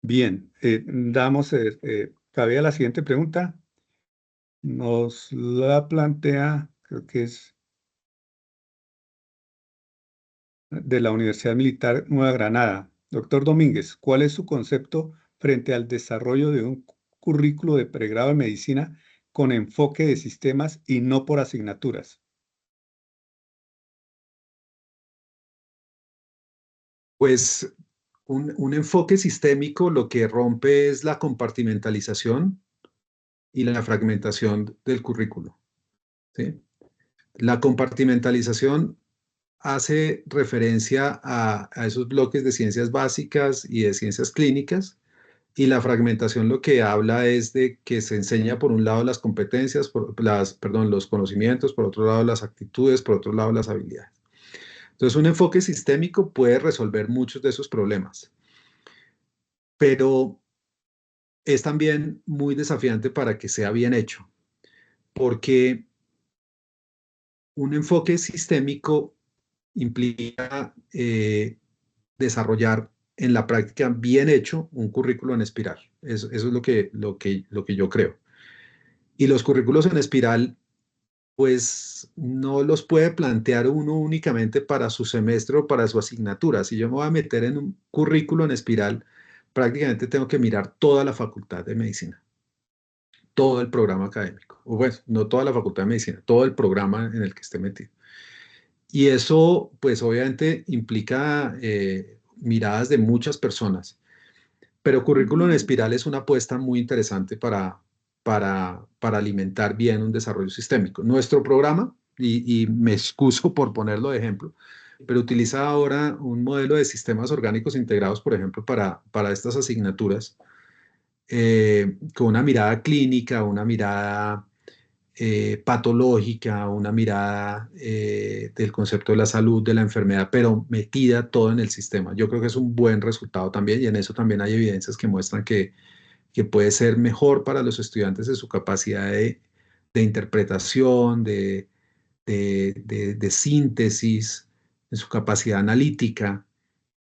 Bien, cabía la siguiente pregunta. Nos la plantea, creo que es de la Universidad Militar Nueva Granada. Doctor Domínguez, ¿cuál es su concepto frente al desarrollo de un currículo de pregrado en medicina con enfoque de sistemas y no por asignaturas? Pues un enfoque sistémico lo que rompe es la compartimentalización y la fragmentación del currículo, ¿sí? La compartimentalización hace referencia a esos bloques de ciencias básicas y de ciencias clínicas, y la fragmentación lo que habla es de que se enseña por un lado las competencias, perdón, los conocimientos, por otro lado las actitudes, por otro lado las habilidades. Entonces, un enfoque sistémico puede resolver muchos de esos problemas, pero es también muy desafiante para que sea bien hecho, porque un enfoque sistémico implica desarrollar en la práctica bien hecho un currículo en espiral. Eso es lo que yo creo. Y los currículos en espiral, pues no los puede plantear uno únicamente para su semestre o para su asignatura. Si yo me voy a meter en un currículo en espiral, prácticamente tengo que mirar toda la facultad de medicina, todo el programa académico. O bueno, no toda la facultad de medicina, todo el programa en el que esté metido. Y eso, pues obviamente implica miradas de muchas personas. Pero currículo en espiral es una apuesta muy interesante para alimentar bien un desarrollo sistémico. Nuestro programa, y me excuso por ponerlo de ejemplo, pero utiliza ahora un modelo de sistemas orgánicos integrados, por ejemplo, para estas asignaturas, con una mirada clínica, una mirada patológica, una mirada del concepto de la salud, de la enfermedad, pero metida todo en el sistema. Yo creo que es un buen resultado también, y en eso también hay evidencias que muestran que puede ser mejor para los estudiantes en su capacidad de interpretación, de síntesis, en su capacidad analítica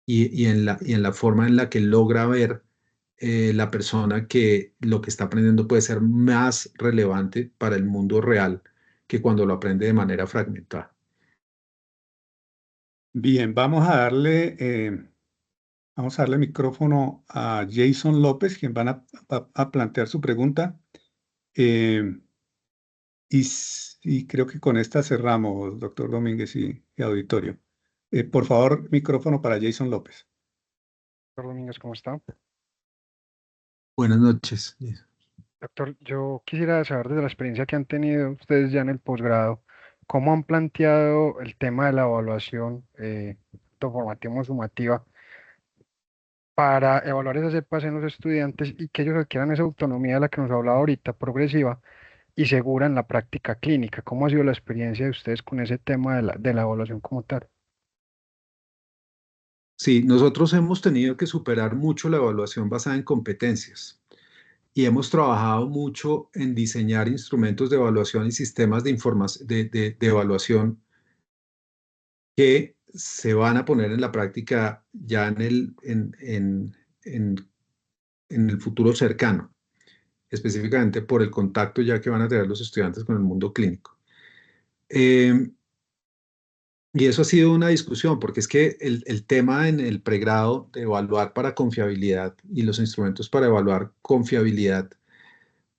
y en la forma en la que logra ver la persona que lo que está aprendiendo puede ser más relevante para el mundo real que cuando lo aprende de manera fragmentada. Bien, vamos a darle micrófono a Jason López, quien van a plantear su pregunta. Eh, y creo que con esta cerramos, doctor Domínguez y auditorio. Por favor, micrófono para Jason López. Doctor Domínguez, ¿cómo está? Buenas noches. Doctor, yo quisiera saber desde la experiencia que han tenido ustedes ya en el posgrado, ¿cómo han planteado el tema de la evaluación tanto formativa como sumativa para evaluar esas cepas en los estudiantes y que ellos adquieran esa autonomía de la que nos hablaba ahorita, progresiva y segura en la práctica clínica? ¿Cómo ha sido la experiencia de ustedes con ese tema de la evaluación como tal? Sí, nosotros hemos tenido que superar mucho la evaluación basada en competencias y hemos trabajado mucho en diseñar instrumentos de evaluación y sistemas de de evaluación que se van a poner en la práctica ya en el futuro cercano, específicamente por el contacto ya que van a tener los estudiantes con el mundo clínico. Y eso ha sido una discusión, porque es que el tema en el pregrado de evaluar para confiabilidad y los instrumentos para evaluar confiabilidad,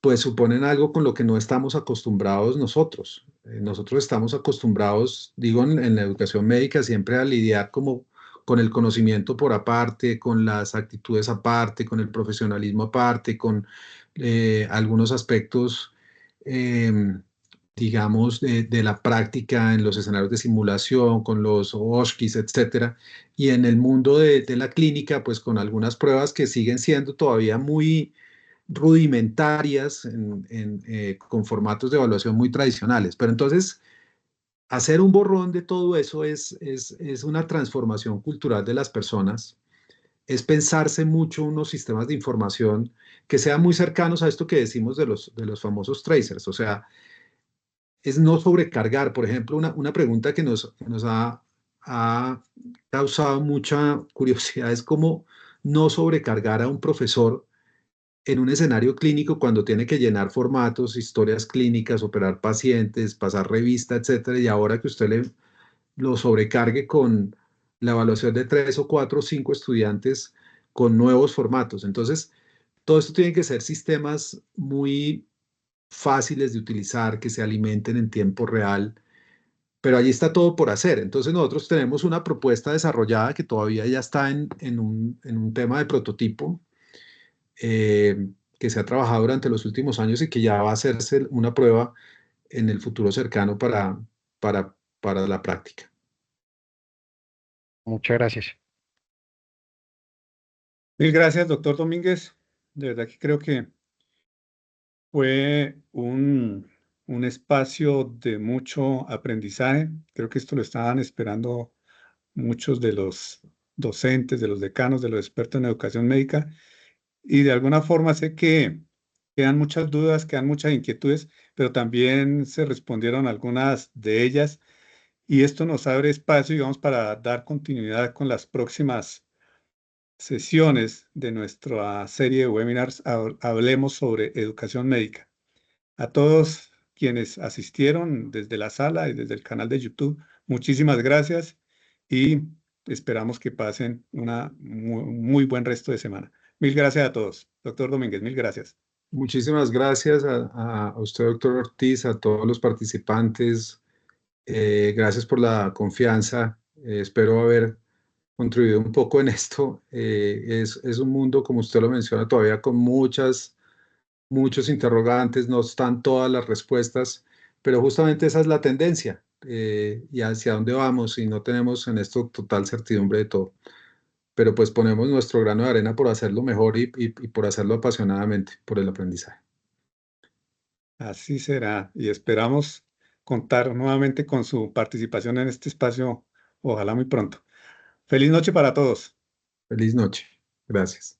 pues suponen algo con lo que no estamos acostumbrados nosotros. Nosotros estamos acostumbrados, digo, en la educación médica siempre a lidiar como con el conocimiento por aparte, con las actitudes aparte, con el profesionalismo aparte, con algunos aspectos, digamos, de la práctica en los escenarios de simulación, con los OSCEs, etcétera. Y en el mundo de la clínica, pues con algunas pruebas que siguen siendo todavía muy rudimentarias con formatos de evaluación muy tradicionales. Pero entonces, hacer un borrón de todo eso es una transformación cultural de las personas, es pensarse mucho unos sistemas de información que sean muy cercanos a esto que decimos de los famosos tracers, o sea, es no sobrecargar. Por ejemplo, una pregunta que nos ha causado mucha curiosidad es cómo no sobrecargar a un profesor en un escenario clínico cuando tiene que llenar formatos, historias clínicas, operar pacientes, pasar revista, etcétera, y ahora que usted lo sobrecargue con la evaluación de 3 o 4 o 5 estudiantes con nuevos formatos. Entonces, todo esto tiene que ser sistemas muy fáciles de utilizar, que se alimenten en tiempo real, pero allí está todo por hacer. Entonces, nosotros tenemos una propuesta desarrollada que todavía ya está en un tema de prototipo, que se ha trabajado durante los últimos años y que ya va a hacerse una prueba en el futuro cercano para la práctica. Muchas gracias. Mil gracias, doctor Domínguez. De verdad que creo que fue un espacio de mucho aprendizaje. Creo que esto lo estaban esperando muchos de los docentes, de los decanos, de los expertos en educación médica. Y de alguna forma sé que quedan muchas dudas, quedan muchas inquietudes, pero también se respondieron algunas de ellas. Y esto nos abre espacio, digamos, para dar continuidad con las próximas sesiones de nuestra serie de webinars. Hablemos sobre educación médica. A todos quienes asistieron desde la sala y desde el canal de YouTube, muchísimas gracias y esperamos que pasen una muy buen resto de semana. Mil gracias a todos. Doctor Domínguez, mil gracias. Muchísimas gracias a usted, doctor Ortiz, a todos los participantes. Gracias por la confianza. Espero haber contribuido un poco en esto. Es un mundo, como usted lo menciona, todavía con muchos interrogantes, no están todas las respuestas, pero justamente esa es la tendencia, y hacia dónde vamos, y no tenemos en esto total certidumbre de todo. Pero pues ponemos nuestro grano de arena por hacerlo mejor y por hacerlo apasionadamente, por el aprendizaje. Así será y esperamos contar nuevamente con su participación en este espacio, ojalá muy pronto. Feliz noche para todos. Feliz noche. Gracias.